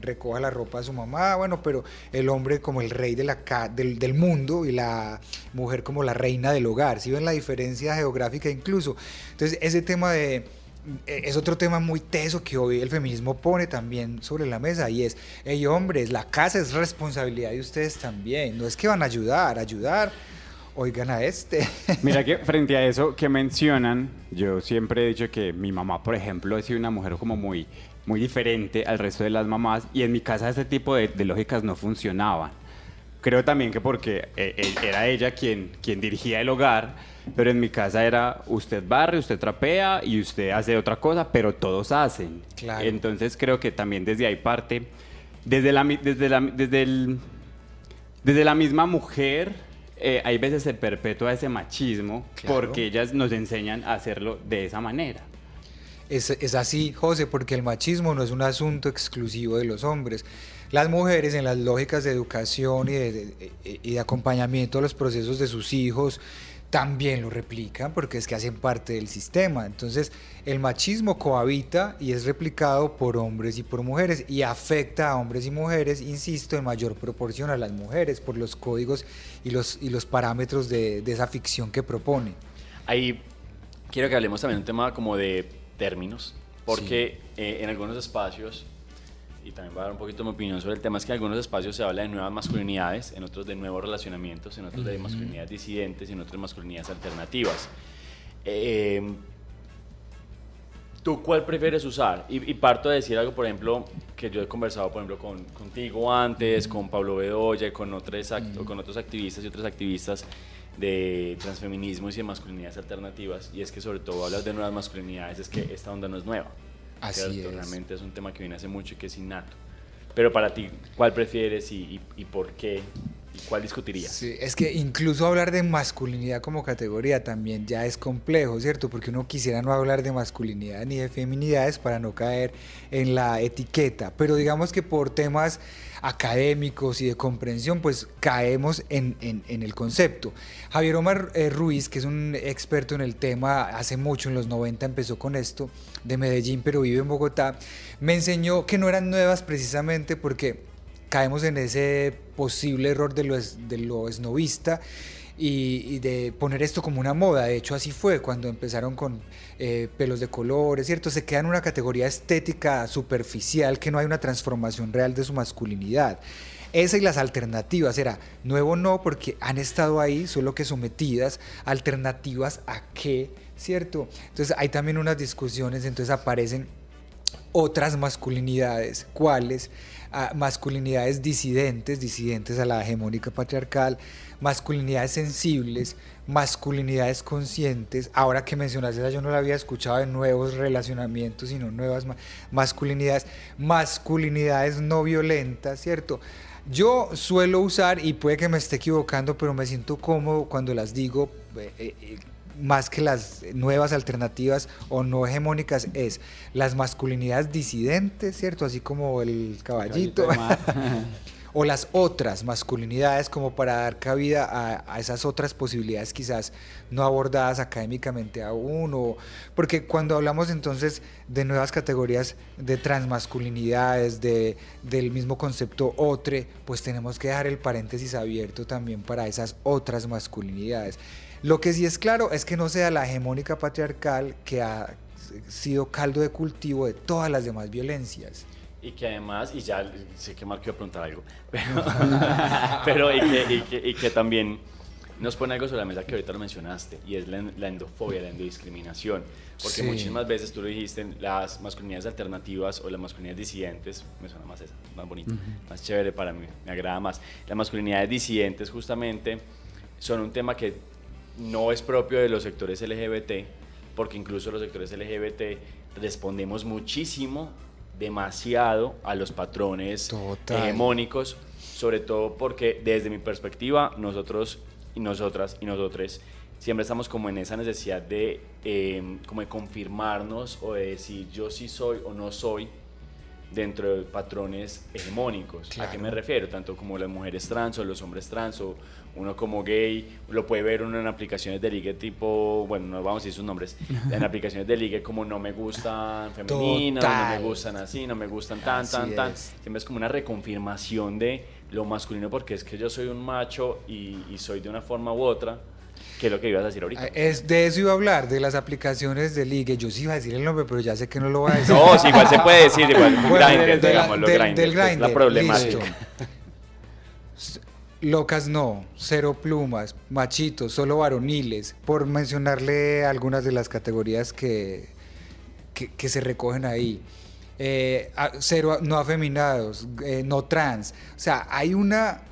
recoja la ropa de su mamá, bueno, pero el hombre como el rey del mundo y la mujer como la reina del hogar, ¿sí ven la diferencia geográfica incluso? Entonces ese tema es otro tema muy teso que hoy el feminismo pone también sobre la mesa, y es, hey hombres, la casa es responsabilidad de ustedes también, no es que van a ayudar, oigan a este. Mira que frente a eso que mencionan, yo siempre he dicho que mi mamá, por ejemplo, ha sido una mujer como muy diferente al resto de las mamás, y en mi casa ese tipo de lógicas no funcionaban. Creo también que porque era ella quien dirigía el hogar, pero en mi casa era usted barre, usted trapea y usted hace otra cosa, pero todos hacen. Claro. Entonces creo que también desde ahí parte, desde la misma mujer, hay veces se perpetúa ese machismo, Claro. porque ellas nos enseñan a hacerlo de esa manera. Es así, José, porque el machismo no es un asunto exclusivo de los hombres. Las mujeres, en las lógicas de educación y de acompañamiento a los procesos de sus hijos, también lo replican porque es que hacen parte del sistema. Entonces, el machismo cohabita y es replicado por hombres y por mujeres, y afecta a hombres y mujeres, insisto, en mayor proporción a las mujeres por los códigos y los parámetros de esa ficción que propone. Ahí quiero que hablemos también de un tema como de términos, porque en algunos espacios, y también voy a dar un poquito mi opinión sobre el tema, es que en algunos espacios se habla de nuevas masculinidades, en otros de nuevos relacionamientos, en otros de masculinidades disidentes y en otros de masculinidades alternativas. ¿Tú cuál prefieres usar? Y parto de decir algo, por ejemplo, que yo he conversado, por ejemplo, contigo antes, con Pablo Bedoya, con otros activistas y otras activistas de transfeminismos y de masculinidades alternativas, y es que sobre todo hablas de nuevas masculinidades, es que esta onda no es nueva. Así ¿cierto? es. Realmente es un tema que viene hace mucho y que es innato. Pero para ti, ¿cuál prefieres y por qué? ¿Y cuál discutirías? Sí, es que incluso hablar de masculinidad como categoría también ya es complejo, ¿cierto? Porque uno quisiera no hablar de masculinidad ni de feminidades para no caer en la etiqueta, pero digamos que por temas académicos y de comprensión, pues caemos en el concepto. Javier Omar Ruiz, que es un experto en el tema, hace mucho, en los 90 empezó con esto, de Medellín, pero vive en Bogotá, me enseñó que no eran nuevas precisamente porque caemos en ese posible error de lo esnovista y de poner esto como una moda. De hecho, así fue cuando empezaron con pelos de colores, ¿cierto? Se queda en una categoría estética superficial, que no hay una transformación real de su masculinidad. Esa y las alternativas, era nuevo no, porque han estado ahí, solo que sometidas. ¿Alternativas a qué? ¿Cierto? Entonces hay también unas discusiones, entonces aparecen otras masculinidades. ¿Cuáles? Masculinidades disidentes a la hegemónica patriarcal, masculinidades sensibles, masculinidades conscientes. Ahora que mencionas esa, yo no la había escuchado, de nuevos relacionamientos, sino nuevas masculinidades no violentas, ¿cierto? Yo suelo usar, y puede que me esté equivocando, pero me siento cómodo cuando las digo, más que las nuevas alternativas o no hegemónicas, es las masculinidades disidentes, ¿cierto? Así como el caballito. o las otras masculinidades, como para dar cabida a esas otras posibilidades quizás no abordadas académicamente aún, porque cuando hablamos entonces de nuevas categorías de transmasculinidades, del mismo concepto otre, pues tenemos que dejar el paréntesis abierto también para esas otras masculinidades. Lo que sí es claro es que no sea la hegemónica patriarcal que ha sido caldo de cultivo de todas las demás violencias. Y que además, y ya sé que Marco iba a preguntar algo, pero y que también nos pone algo sobre la mesa que ahorita lo mencionaste, y es la endofobia, la endodiscriminación, porque Sí. muchísimas veces tú lo dijiste, las masculinidades alternativas o las masculinidades disidentes, me suena más esa, más bonito, más chévere para mí, me agrada más. Las masculinidades disidentes justamente son un tema que no es propio de los sectores LGBT, porque incluso los sectores LGBT respondemos muchísimo, demasiado a los patrones Total. hegemónicos, sobre todo porque desde mi perspectiva nosotros y nosotras y nosotres siempre estamos como en esa necesidad de como de confirmarnos o de decir yo sí soy o no soy dentro de patrones hegemónicos. Claro. ¿A qué me refiero? Tanto como las mujeres trans o los hombres trans o uno como gay, lo puede ver uno en aplicaciones de ligue tipo, bueno, no vamos a decir sus nombres, en aplicaciones de ligue como no me gustan femeninas, no Total. me gustan así, no me gustan tan, Así tan, tan. es. Siempre es como una reconfirmación de lo masculino porque es que yo soy un macho y soy de una forma u otra, que es lo que ibas a decir ahorita. De eso iba a hablar, de las aplicaciones de ligue. Yo sí iba a decir el nombre, pero ya sé que no lo voy a decir. No, sí, igual se puede decir, igual Bueno, Grindr, de la- digamos, lo del Grindr, que es Grindr, la problemática. listo. Locas no, cero plumas, machitos, solo varoniles, por mencionarle algunas de las categorías que se recogen ahí. Cero no afeminados, no trans. O sea, hay una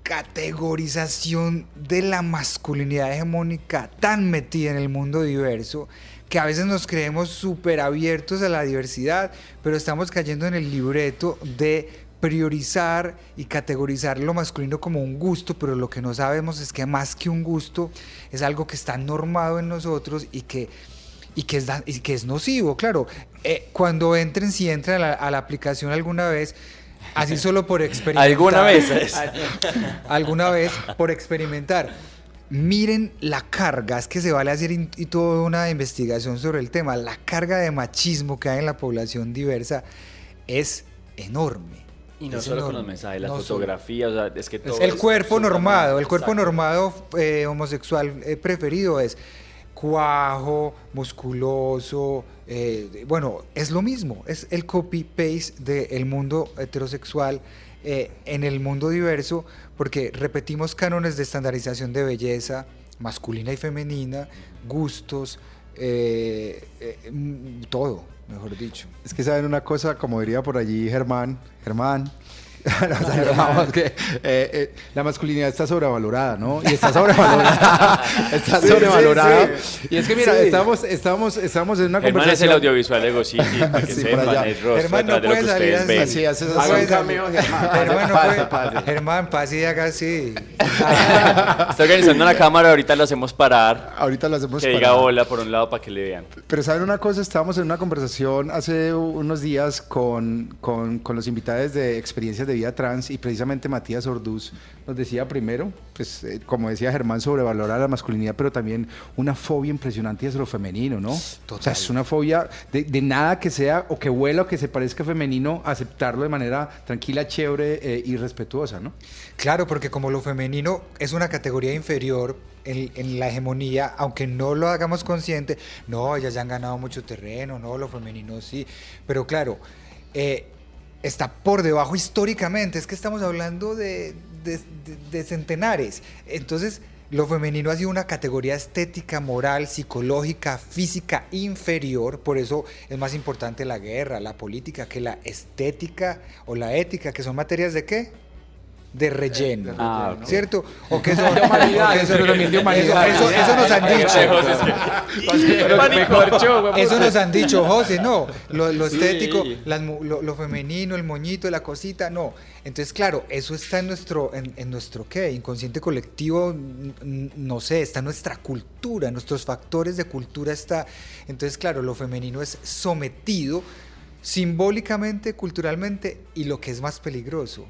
categorización de la masculinidad hegemónica tan metida en el mundo diverso que a veces nos creemos súper abiertos a la diversidad, pero estamos cayendo en el libreto de priorizar y categorizar lo masculino como un gusto, pero lo que no sabemos es que más que un gusto es algo que está normado en nosotros y que es nocivo, claro. Cuando entren, si entran a la aplicación alguna vez, así solo por experimentar. ¿Alguna vez? Alguna vez por experimentar. Miren la carga, es que se vale hacer y toda una investigación sobre el tema. La carga de machismo que hay en la población diversa es enorme. Y no Es solo con los enorme. mensajes, las No fotografías, o sea, es que todo el es cuerpo normado, el cuerpo exacto. normado homosexual preferido es cuajo, musculoso, bueno, es lo mismo, es el copy-paste del mundo heterosexual en el mundo diverso, porque repetimos cánones de estandarización de belleza masculina y femenina, gustos, todo, mejor dicho. Es que saben una cosa, como diría por allí Germán, no, o sea, vamos, que, la masculinidad está sobrevalorada, ¿no? Y está sobrevalorada. Está Sí, sobrevalorada. sí. Y es que mira, Sí. estamos en una Germán es el conversación. audiovisual de Gociti, para que Sí, por sepan, allá. el rostro Germán no detrás de lo que puede salir ustedes así. ven. Así, haces No así. puede un cameo, Germán. Germán, no Pase, puede- pase. Germán, pase y haga así. Está organizando la cámara, ahorita lo hacemos parar, Ahorita lo hacemos que diga para- hola por un lado para que le vean. Pero saben una cosa, estábamos en una conversación hace unos días con los invitados de Experiencias de Vida Trans y precisamente Matías Orduz nos decía primero, pues como decía Germán, sobrevalorar la masculinidad, pero también una fobia impresionante hacia lo femenino, ¿no? O sea, es una fobia de nada que sea o que huela o que se parezca femenino, aceptarlo de manera tranquila, chévere y respetuosa, ¿no? Claro, porque como lo femenino es una categoría inferior en la hegemonía, aunque no lo hagamos consciente, no, ellas ya han ganado mucho terreno, no, lo femenino sí, pero claro, está por debajo históricamente, es que estamos hablando de centenares, entonces lo femenino ha sido una categoría estética, moral, psicológica, física inferior, por eso es más importante la guerra, la política, que la estética o la ética, que son materias de ¿qué? De relleno, Ah, ok. ¿cierto? O que son De humanidades, pero también de humanidades. Eso nos han dicho. Me corchó, güey, Eso puta. nos han dicho, José, no, lo Sí. estético, lo femenino, el moñito, la cosita, no. Entonces, claro, eso está en nuestro ¿qué? Inconsciente colectivo, no sé, está en nuestra cultura, en nuestros factores de cultura está. Entonces, claro, lo femenino es sometido simbólicamente, culturalmente, y lo que es más peligroso,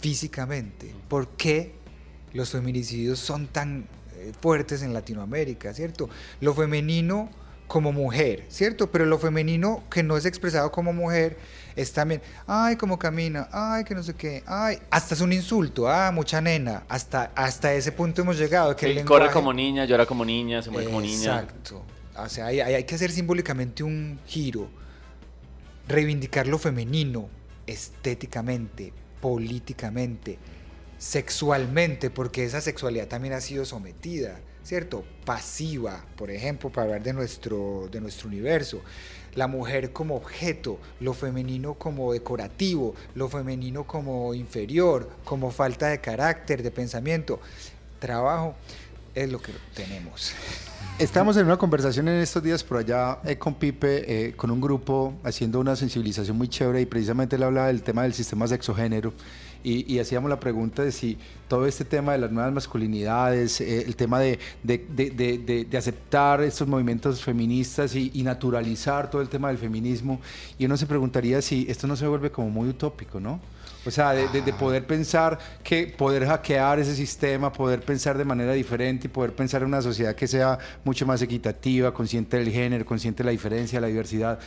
físicamente. ¿Por qué los feminicidios son tan fuertes en Latinoamérica, cierto? Lo femenino como mujer, ¿cierto? Pero lo femenino que no es expresado como mujer es también, ay, cómo camina, ay, que no sé qué, ay, hasta es un insulto, mucha nena, hasta ese punto hemos llegado. Que el Corre lenguaje... como niña, llora como niña, se mueve como niña. Exacto. O sea, hay que hacer simbólicamente un giro, reivindicar lo femenino, estéticamente, políticamente, sexualmente, porque esa sexualidad también ha sido sometida, ¿cierto? Pasiva, por ejemplo, para hablar de nuestro universo. La mujer como objeto, lo femenino como decorativo, lo femenino como inferior, como falta de carácter, de pensamiento. Trabajo es lo que tenemos. Estamos en una conversación en estos días por allá con Pipe, con un grupo haciendo una sensibilización muy chévere, y precisamente él hablaba del tema del sistema sexogénero, y hacíamos la pregunta de si todo este tema de las nuevas masculinidades, el tema de aceptar estos movimientos feministas y naturalizar todo el tema del feminismo, y uno se preguntaría si esto no se vuelve como muy utópico, ¿no? O sea, de poder pensar que poder hackear ese sistema, poder pensar de manera diferente y poder pensar en una sociedad que sea mucho más equitativa, consciente del género, consciente de la diferencia, de la diversidad.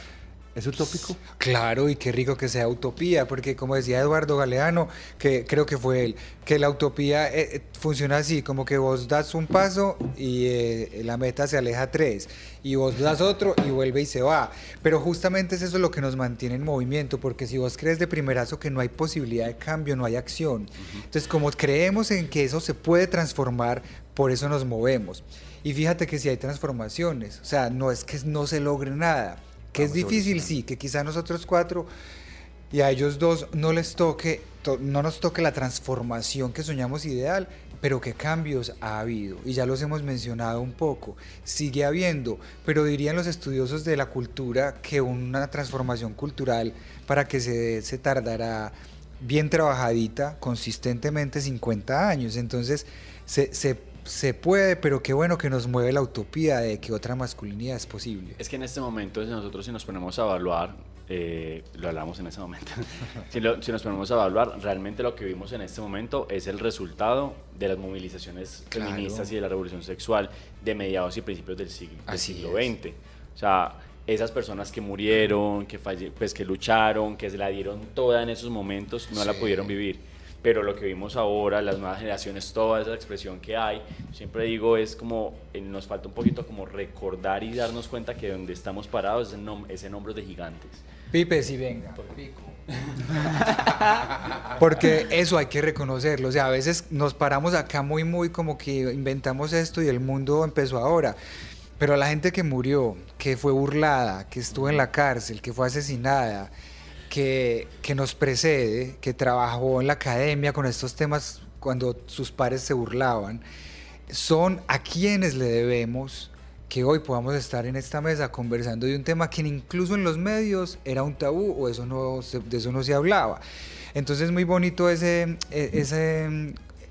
¿Es utópico? Claro, y qué rico que sea utopía, porque como decía Eduardo Galeano, que creo que fue él, que la utopía funciona así, como que vos das un paso y la meta se aleja 3, y vos das otro y vuelve y se va. Pero justamente es eso lo que nos mantiene en movimiento, porque si vos crees de primerazo que no hay posibilidad de cambio, no hay acción. Entonces, como creemos en que eso se puede transformar, por eso nos movemos. Y fíjate que si hay transformaciones, o sea, no es que no se logre nada. Que es difícil, sí, que quizá nosotros 4 y a ellos 2 no les toque, no nos toque la transformación que soñamos ideal, pero qué cambios ha habido, y ya los hemos mencionado un poco, sigue habiendo, pero dirían los estudiosos de la cultura que una transformación cultural para que se tardará bien trabajadita, consistentemente 50 años, entonces se puede, pero qué bueno que nos mueve la utopía de que otra masculinidad es posible. Es que en este momento, si nos ponemos a evaluar, lo hablamos en ese momento, si nos ponemos a evaluar, realmente lo que vimos en este momento es el resultado de las movilizaciones feministas y de la revolución sexual de mediados y principios del siglo XX. O sea, esas personas que murieron, que lucharon, que se la dieron toda en esos momentos, no la pudieron vivir. Pero lo que vimos ahora, las nuevas generaciones, toda esa expresión que hay, siempre digo, es como, nos falta un poquito como recordar y darnos cuenta que donde estamos parados es en hombros de gigantes. Pipe, sí, venga. Pico. Porque eso hay que reconocerlo, o sea, a veces nos paramos acá muy como que inventamos esto y el mundo empezó ahora. Pero la gente que murió, que fue burlada, que estuvo en la cárcel, que fue asesinada, que nos precede, que trabajó en la academia con estos temas cuando sus pares se burlaban, son a quienes le debemos que hoy podamos estar en esta mesa conversando de un tema que incluso en los medios era un tabú o de eso no se hablaba. Entonces es muy bonito ese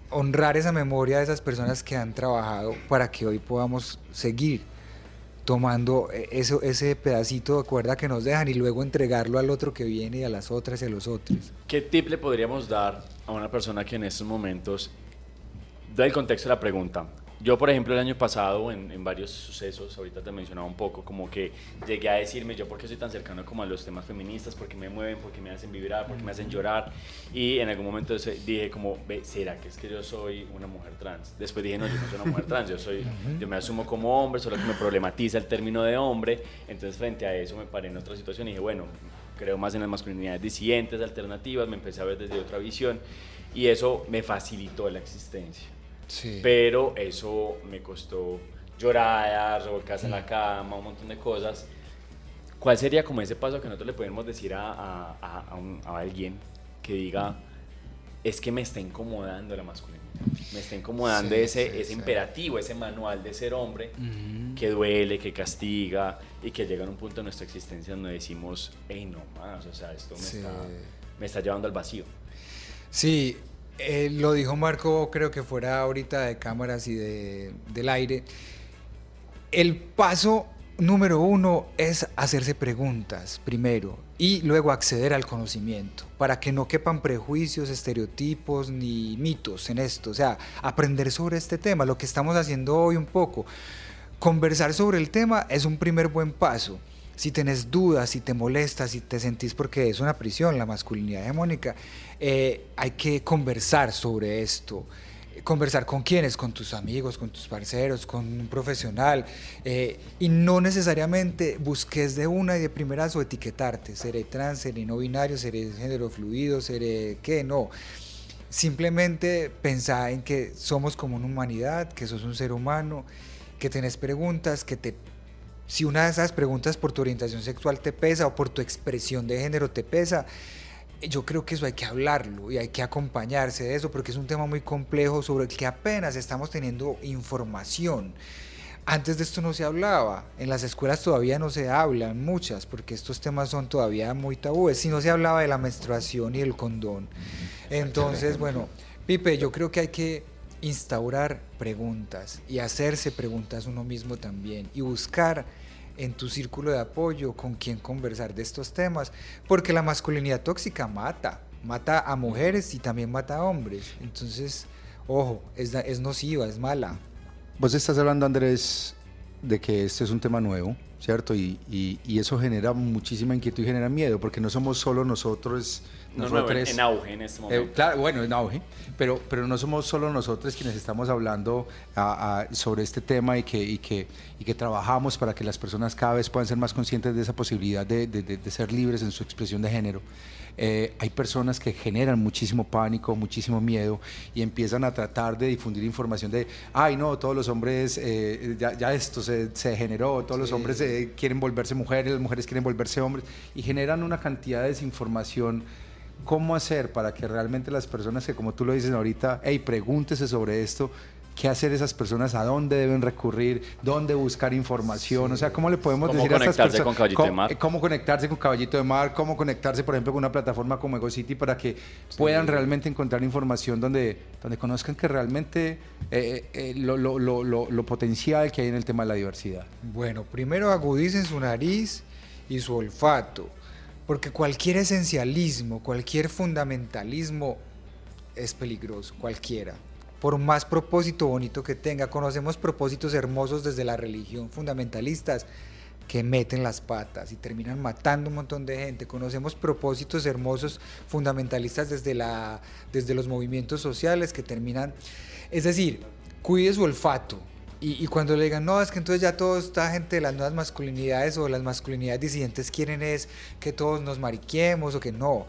honrar esa memoria de esas personas que han trabajado para que hoy podamos seguir tomando ese pedacito de cuerda que nos dejan y luego entregarlo al otro que viene y a las otras y a los otros. ¿Qué tip le podríamos dar a una persona que en estos momentos da el contexto de la pregunta? Yo, por ejemplo, el año pasado, en varios sucesos, ahorita te mencionaba un poco, como que llegué a decirme, yo por qué soy tan cercano como a los temas feministas, porque me mueven, porque me hacen vibrar, porque me hacen llorar, y en algún momento dije como, ¿será que es que yo soy una mujer trans? Después dije, no, yo no soy una mujer trans, yo me asumo como hombre, solo que me problematiza el término de hombre, entonces frente a eso me paré en otra situación y dije, bueno, creo más en las masculinidades disidentes, alternativas, me empecé a ver desde otra visión, y eso me facilitó la existencia. Sí. Pero eso me costó lloradas, revolcarse en la cama, un montón de cosas. ¿Cuál sería como ese paso que nosotros le podemos decir a alguien que diga, es que me está incomodando la masculinidad, me está incomodando ese imperativo, ese manual de ser hombre, que duele, que castiga y que llega a un punto de nuestra existencia donde decimos, hey, no más, o sea, esto me está llevando al vacío? Sí. Lo dijo Marco, creo que fuera ahorita de cámaras y del aire. El paso Número uno es hacerse preguntas primero y luego acceder al conocimiento para que no quepan prejuicios, estereotipos ni mitos en esto. O sea, aprender sobre este tema, lo que estamos haciendo hoy un poco. Conversar sobre el tema es un primer buen paso. Si tenés dudas, si te molestas, si te sentís porque es una prisión la masculinidad hegemónica, hay que conversar sobre esto. Conversar con quiénes, con tus amigos, con tus parceros, con un profesional, y no necesariamente busques de una y de primeras o etiquetarte, seré trans, seré no binario, seré género fluido, seré qué, no. Simplemente pensá en que somos como una humanidad, que sos un ser humano, que tenés preguntas, si una de esas preguntas por tu orientación sexual te pesa o por tu expresión de género te pesa, yo creo que eso hay que hablarlo y hay que acompañarse de eso porque es un tema muy complejo sobre el que apenas estamos teniendo información. Antes de esto no se hablaba, en las escuelas todavía no se hablan muchas porque estos temas son todavía muy tabúes, si no se hablaba de la menstruación y del condón. Entonces, bueno, Pipe, yo creo que hay que instaurar preguntas y hacerse preguntas uno mismo también y buscar en tu círculo de apoyo con quién conversar de estos temas, porque la masculinidad tóxica mata a mujeres y también mata a hombres, entonces, ojo, es nociva, es mala. Vos estás hablando, Andrés, de que este es un tema nuevo, ¿cierto? Y eso genera muchísima inquietud y genera miedo, porque no somos solo nosotros. No, en auge en este momento. Claro, bueno, en auge, pero no somos solo nosotros quienes estamos hablando sobre este tema y que trabajamos para que las personas cada vez puedan ser más conscientes de esa posibilidad de ser libres en su expresión de género. Hay personas que generan muchísimo pánico, muchísimo miedo y empiezan a tratar de difundir información de, ay no, todos los hombres, ya esto se generó, todos los hombres quieren volverse mujeres, las mujeres quieren volverse hombres y generan una cantidad de desinformación. ¿Cómo hacer para que realmente las personas que, como tú lo dices ahorita, hey, pregúntese sobre esto, qué hacer esas personas, a dónde deben recurrir, dónde buscar información, o sea, cómo le podemos decir a estas personas, con Caballito de Mar? Cómo conectarse con Caballito de Mar, cómo conectarse, por ejemplo, con una plataforma como EgoCity para que puedan realmente encontrar información donde conozcan que realmente lo potencial que hay en el tema de la diversidad. Bueno, primero agudicen su nariz y su olfato, porque cualquier esencialismo, cualquier fundamentalismo es peligroso, cualquiera. Por más propósito bonito que tenga, conocemos propósitos hermosos desde la religión, fundamentalistas que meten las patas y terminan matando un montón de gente. Conocemos propósitos hermosos fundamentalistas desde los movimientos sociales que terminan, es decir, cuide su olfato. Y cuando le digan, no, es que entonces ya toda esta gente de las nuevas masculinidades o las masculinidades disidentes quieren es que todos nos mariquemos o que no.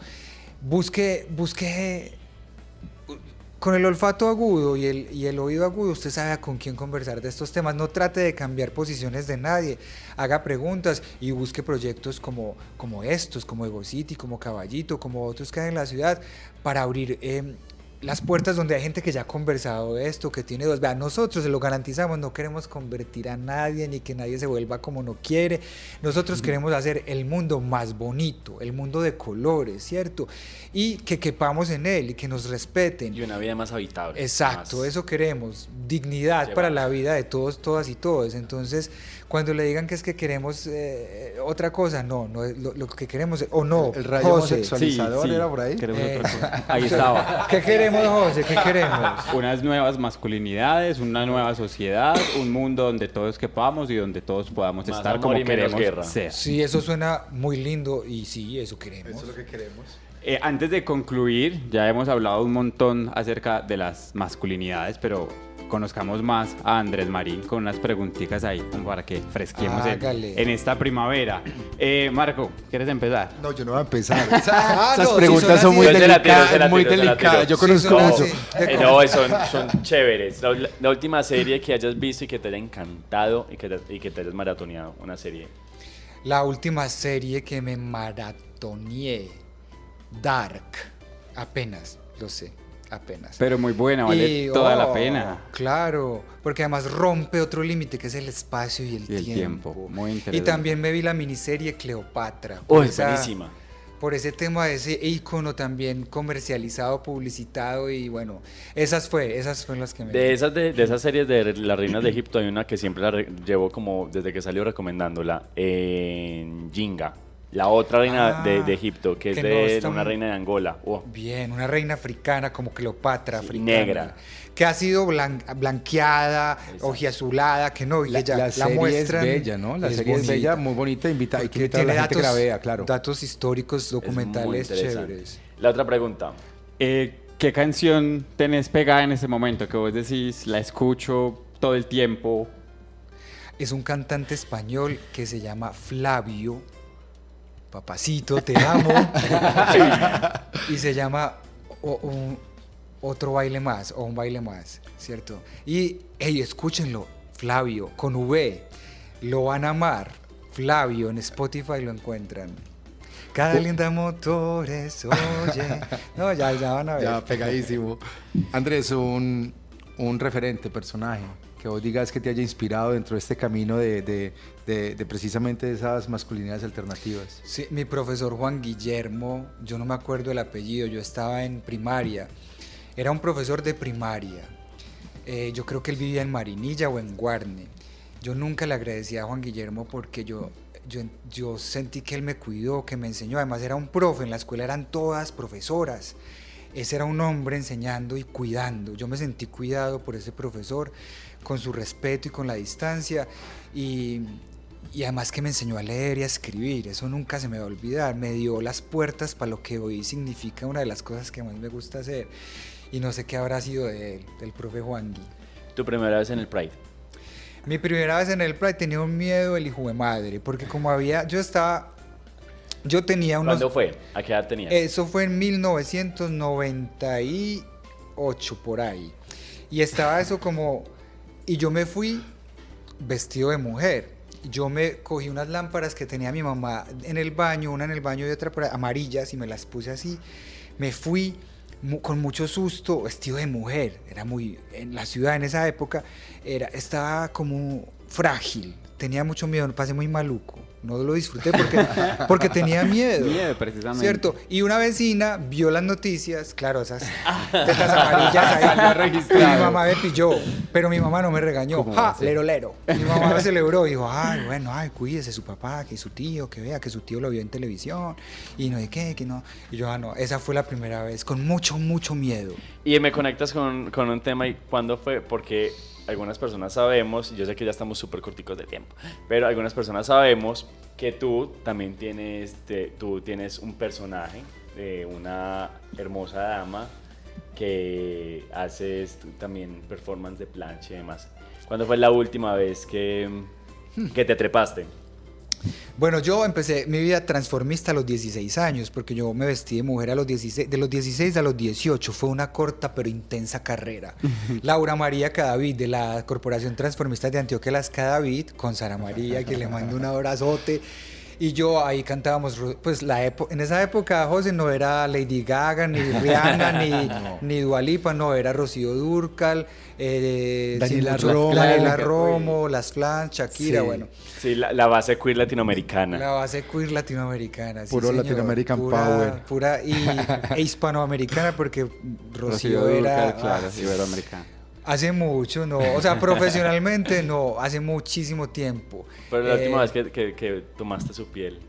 Busque con el olfato agudo y el oído agudo, usted sabe con quién conversar de estos temas. No trate de cambiar posiciones de nadie, haga preguntas y busque proyectos como estos, como EgoCity, como Caballito, como otros que hay en la ciudad, para abrir las puertas donde hay gente que ya ha conversado de esto, que tiene dos. Vean, nosotros se lo garantizamos, no queremos convertir a nadie ni que nadie se vuelva como no quiere. Nosotros queremos hacer el mundo más bonito, el mundo de colores, ¿cierto? Y que quepamos en él y que nos respeten. Y una vida más habitable. Exacto, más eso queremos, dignidad para la vida de todos, todas y todos. Entonces, cuando le digan que es que queremos otra cosa, no lo que queremos, o no, el rayo José. homosexualizador Sí, era por ahí. queremos otra cosa. Ahí estaba. ¿Qué queremos, José? ¿Qué queremos? Unas nuevas masculinidades, una nueva sociedad, un mundo donde todos quepamos y donde todos podamos Más estar amor como y menos queremos guerra. ser. Sí, eso suena muy lindo y sí, eso queremos. Eso es lo que queremos. Antes de concluir, ya hemos hablado un montón acerca de las masculinidades, pero conozcamos más a Andrés Marín con unas preguntitas ahí, como para que fresquemos en esta primavera. Marco, ¿quieres empezar? No, yo no voy a empezar. no, Esas si preguntas son son muy así. Yo se la tiro, delicadas, muy delicadas. Yo Sí, conozco son mucho. así. No, son chéveres. La última serie que hayas visto y que te haya encantado y que te hayas maratoneado, una serie. La última serie que me maratoneé, Dark, apenas, lo sé, apenas. Pero muy buena, vale Y, toda la pena. Claro, porque además rompe otro límite que es el espacio y el Y el tiempo. tiempo, muy Y interesante. también me vi la miniserie Cleopatra. Uy, Esa- buenísima. por ese tema de ese ícono también comercializado, publicitado y bueno, esas fueron las que me... De esas series de las reinas de Egipto hay una que siempre llevo como desde que salió recomendándola, en Ginga, la otra reina de Egipto, que es que no de está una muy- reina de Angola. Oh, Bien, una reina africana como Cleopatra, Sí, africana, negra. que ha sido blanqueada, Exacto. ojiazulada, que no, y La, ella la la serie muestran. es bella, ¿no? La es serie es bonita, bella, muy bonita, hay que porque invitar a la tiene gente que la vea, claro. datos históricos es muy documentales interesante. chéveres. La otra pregunta. ¿Qué canción tenés pegada en ese momento que vos decís, la escucho todo el tiempo? Es un cantante español que se llama Flavio. Papacito, te amo. Y se llama Otro baile más o un baile más, ¿cierto? Y, hey, escúchenlo, Flavio, con V. Lo van a amar. Flavio, en Spotify lo encuentran. Cada linda motores, oye. No, ya van a ver. Ya, pegadísimo. Andrés, un referente, personaje, que vos digas que te haya inspirado dentro de este camino de precisamente esas masculinidades alternativas. Sí, mi profesor Juan Guillermo, yo no me acuerdo el apellido, yo estaba en primaria, era un profesor de primaria, yo creo que él vivía en Marinilla o en Guarne. Yo nunca le agradecí a Juan Guillermo porque yo sentí que él me cuidó, que me enseñó, además era un profe, en la escuela eran todas profesoras, ese era un hombre enseñando y cuidando, yo me sentí cuidado por ese profesor, con su respeto y con la distancia, y además que me enseñó a leer y a escribir, eso nunca se me va a olvidar, me dio las puertas para lo que hoy significa una de las cosas que más me gusta hacer, y no sé qué habrá sido de él, del profe Juan Gui. Tu primera vez en el Pride. Mi primera vez en el Pride tenía un miedo el hijo de madre, porque como yo tenía unos... ¿Cuándo fue? ¿A qué edad tenías? Eso fue en 1998 por ahí, y estaba eso como... Y yo me fui vestido de mujer. Yo me cogí unas lámparas que tenía mi mamá en el baño, una en el baño y otra amarillas, y me las puse así. Me fui con mucho susto, vestido de mujer. Era muy... En la ciudad en esa época estaba como frágil. Tenía mucho miedo, pasé muy maluco. No lo disfruté porque tenía miedo. Miedo, precisamente. ¿Cierto? Y una vecina vio las noticias, claro, esas tetas amarillas ahí. Y mi mamá me pilló, pero mi mamá no me regañó. ¿Cómo va ¡Ja! a ser? Lero, lero. Mi mamá me celebró y dijo, ay, bueno, ay, cuídese su papá, que su tío, que vea que su tío lo vio en televisión. Y no sé qué, que no. Y yo, no, esa fue la primera vez, con mucho, mucho miedo. Y me conectas con un tema, ¿y cuándo fue? Porque algunas personas sabemos, yo sé que ya estamos súper corticos de tiempo, pero algunas personas sabemos que tú también tienes un personaje de una hermosa dama que haces también performance de plancha y demás. ¿Cuándo fue la última vez que te trepaste? Bueno, yo empecé mi vida transformista a los 16 años, porque yo me vestí de mujer a los 16, de los 16 a los 18, fue una corta pero intensa carrera. Laura María Cadavid, de la Corporación Transformista de Antioquia Las Cadavid, con Sara María, que le mando un abrazote, y yo ahí cantábamos, pues en esa época, José, no era Lady Gaga, ni Rihanna, ni Dua Lipa, no, era Rocío Dúrcal, Daniela Romo, Las Flans, Shakira, Sí. bueno. Sí, la base queer latinoamericana. La base queer latinoamericana, sí, Puro señor. Latin American Pura- Power. Pura e hispanoamericana, porque Rocío Rocío era... Dúrcal, claro, iberoamericana. Hace mucho, no, o sea, profesionalmente no, hace muchísimo tiempo. Pero la última vez que tomaste su piel.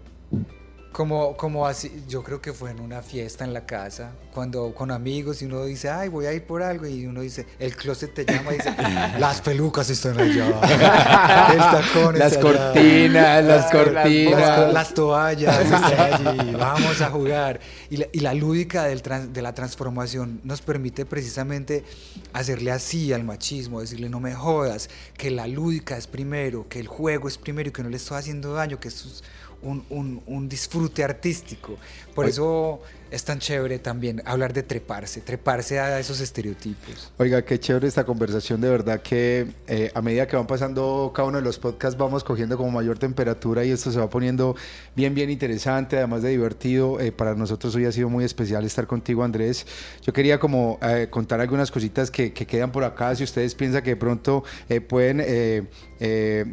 Como así, yo creo que fue en una fiesta en la casa, cuando con amigos y uno dice, ay, voy a ir por algo, y uno dice, el closet te llama y dice, las pelucas están allá, el tacón Las está allá. cortinas, las cortinas. Las toallas están allí, vamos a jugar. Y la lúdica de la transformación nos permite precisamente hacerle así al machismo, decirle no me jodas, que la lúdica es primero, que el juego es primero y que no le estoy haciendo daño, que esto es un disfrute artístico. Por eso es tan chévere también hablar de treparse a esos estereotipos. Oiga, qué chévere esta conversación, de verdad que a medida que van pasando cada uno de los podcasts vamos cogiendo como mayor temperatura y esto se va poniendo bien interesante, además de divertido. Para nosotros hoy ha sido muy especial estar contigo, Andrés. Yo quería como contar algunas cositas que quedan por acá, si ustedes piensan que de pronto pueden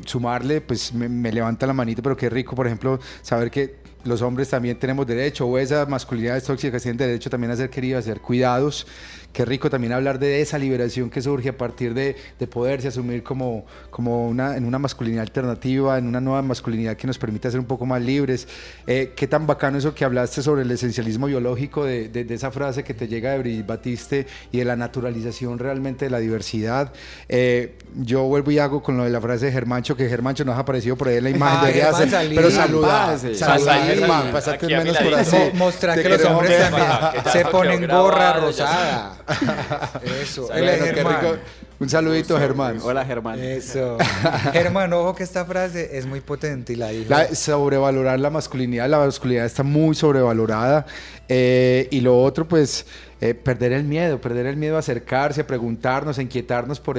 sumarle, pues me levanta la manito, pero qué rico, por ejemplo, saber que los hombres también tenemos derecho, o esas masculinidades tóxicas tienen derecho también a ser queridas, a ser cuidados. Qué rico también hablar de esa liberación que surge a partir de poderse asumir en una masculinidad alternativa, en una nueva masculinidad que nos permite ser un poco más libres. Qué tan bacano eso que hablaste sobre el esencialismo biológico, de esa frase que te llega de Brigitte Batiste y de la naturalización realmente de la diversidad. Yo vuelvo y hago con lo de la frase de Germancho, que Germancho nos ha aparecido por ahí en la imagen. Debería Germán, ser, salí. pero saluda, Salí. Germán, pásate Aquí a mi menos por ladito. así. Mostrar Te que los queremos hombres ver. también que ya se quedó ponen grabado, gorra ya rosada. Eso, él Bueno, es qué Germán. rico. Un saludito, Germán. Hola, Germán. Eso. Germán, ojo que esta frase es muy potente y la dijo. Sobrevalorar la masculinidad está muy sobrevalorada. Y lo otro, pues, perder el miedo a acercarse, a preguntarnos, a inquietarnos por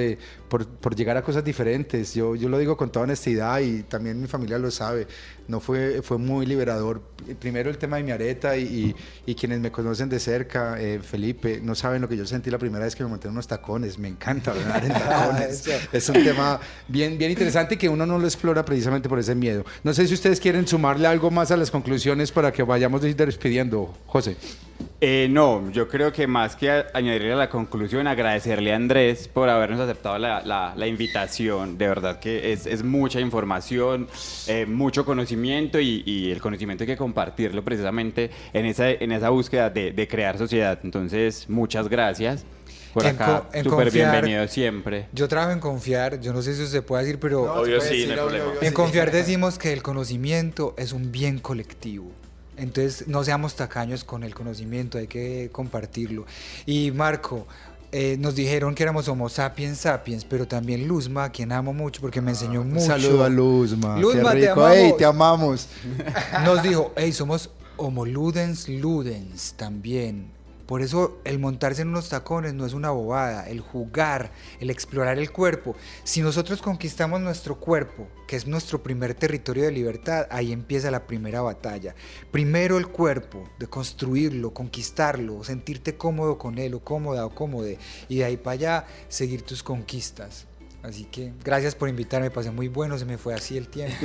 llegar a cosas diferentes. Yo lo digo con toda honestidad y también mi familia lo sabe. No fue muy liberador. Primero el tema de mi areta y quienes me conocen de cerca, Felipe, no saben lo que yo sentí la primera vez que me monté en unos tacones. Me encanta andar en tacones. Es un tema bien interesante y que uno no lo explora precisamente por ese miedo. No sé si ustedes quieren sumarle algo más a las conclusiones para que vayamos despidiendo, José. No, yo creo que más que añadirle a la conclusión, agradecerle a Andrés por habernos aceptado la invitación. De verdad que es mucha información, mucho conocimiento y el conocimiento hay que compartirlo precisamente en esa búsqueda de crear sociedad. Entonces, muchas gracias. Por acá, súper bienvenido siempre. Yo trabajo en Confiar, yo no sé si se puede decir, pero Obvio sí, no hay problema. en Confiar decimos que el conocimiento es un bien colectivo. Entonces, no seamos tacaños con el conocimiento, hay que compartirlo. Y Marco, nos dijeron que éramos Homo sapiens sapiens, pero también Luzma, a quien amo mucho porque me enseñó mucho. Un saludo a Luzma. Luzma, qué te rico. amamos. Ey, te amamos. Nos dijo, hey, somos Homo ludens ludens también. Por eso el montarse en unos tacones no es una bobada, el jugar, el explorar el cuerpo. Si nosotros conquistamos nuestro cuerpo, que es nuestro primer territorio de libertad, ahí empieza la primera batalla. Primero el cuerpo, de construirlo, conquistarlo, sentirte cómodo con él o cómoda o cómode, y de ahí para allá seguir tus conquistas. Así que gracias por invitarme, pasé muy bueno, se me fue así el tiempo.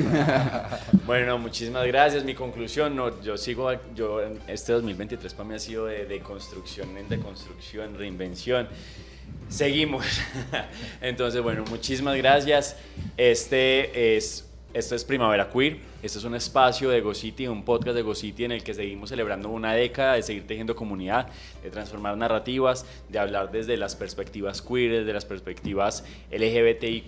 Bueno, muchísimas gracias. Mi conclusión, este 2023 para mí ha sido de construcción, reinvención. Seguimos. Entonces, bueno, muchísimas gracias. Esto es Primavera Queer. Este es un espacio de EgoCity, un podcast de EgoCity en el que seguimos celebrando una década de seguir tejiendo comunidad, de transformar narrativas, de hablar desde las perspectivas queer, desde las perspectivas LGBTIQ+,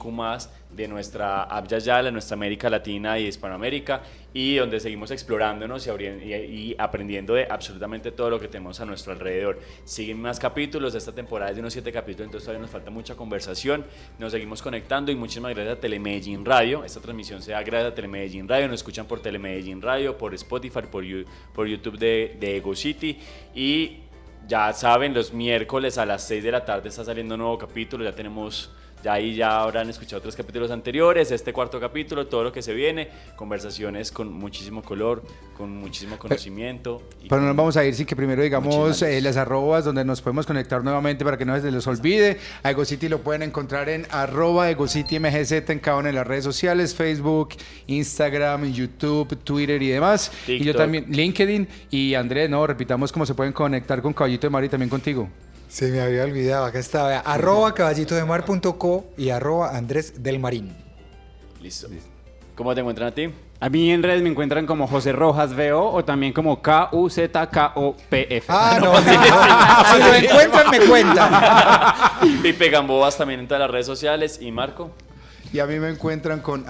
de nuestra Abya Yala, nuestra América Latina y Hispanoamérica, y donde seguimos explorándonos y aprendiendo de absolutamente todo lo que tenemos a nuestro alrededor. Siguen más capítulos, esta temporada es de unos 7 capítulos, entonces todavía nos falta mucha conversación, nos seguimos conectando y muchísimas gracias a Telemedellín Radio. Esta transmisión se da gracias a Telemedellín Radio, nos escuchan por Telemedellín Radio, por Spotify, por YouTube de EgoCity, y ya saben, los miércoles a las 6 de la tarde está saliendo un nuevo capítulo, ya habrán escuchado 3 capítulos anteriores, este 4º capítulo, todo lo que se viene, conversaciones con muchísimo color, con muchísimo conocimiento. Pero no nos vamos a ir sin que primero digamos las arrobas donde nos podemos conectar nuevamente para que no se les olvide. A EgoCity lo pueden encontrar en @EgoCityMGZ en cada una de las redes sociales, Facebook, Instagram, YouTube, Twitter y demás. TikTok. Y yo también, LinkedIn. Y Andrés, no, repitamos cómo se pueden conectar con Caballito de Mar y también contigo. Se me había olvidado, acá estaba, @caballitodemar.co y @Andrés del Marín. Listo. ¿Cómo te encuentran a ti? A mí en redes me encuentran como José Rojas VO o también como KUZKOPF. Si lo encuentran, me cuentan. Pipe Gambobas también en todas las redes sociales. ¿Y Marco? Y a mí me encuentran con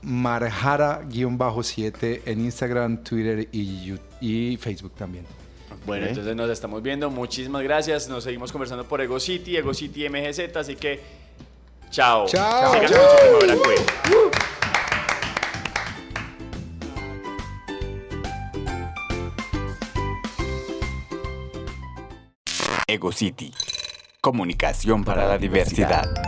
@marjara_7 en Instagram, Twitter y Facebook también. Bueno, entonces nos estamos viendo. Muchísimas gracias. Nos seguimos conversando por EgoCity MGZ. Así que, chao. Chao. Sigan Chao. con su Primavera Queer. EgoCity. Comunicación para la diversidad.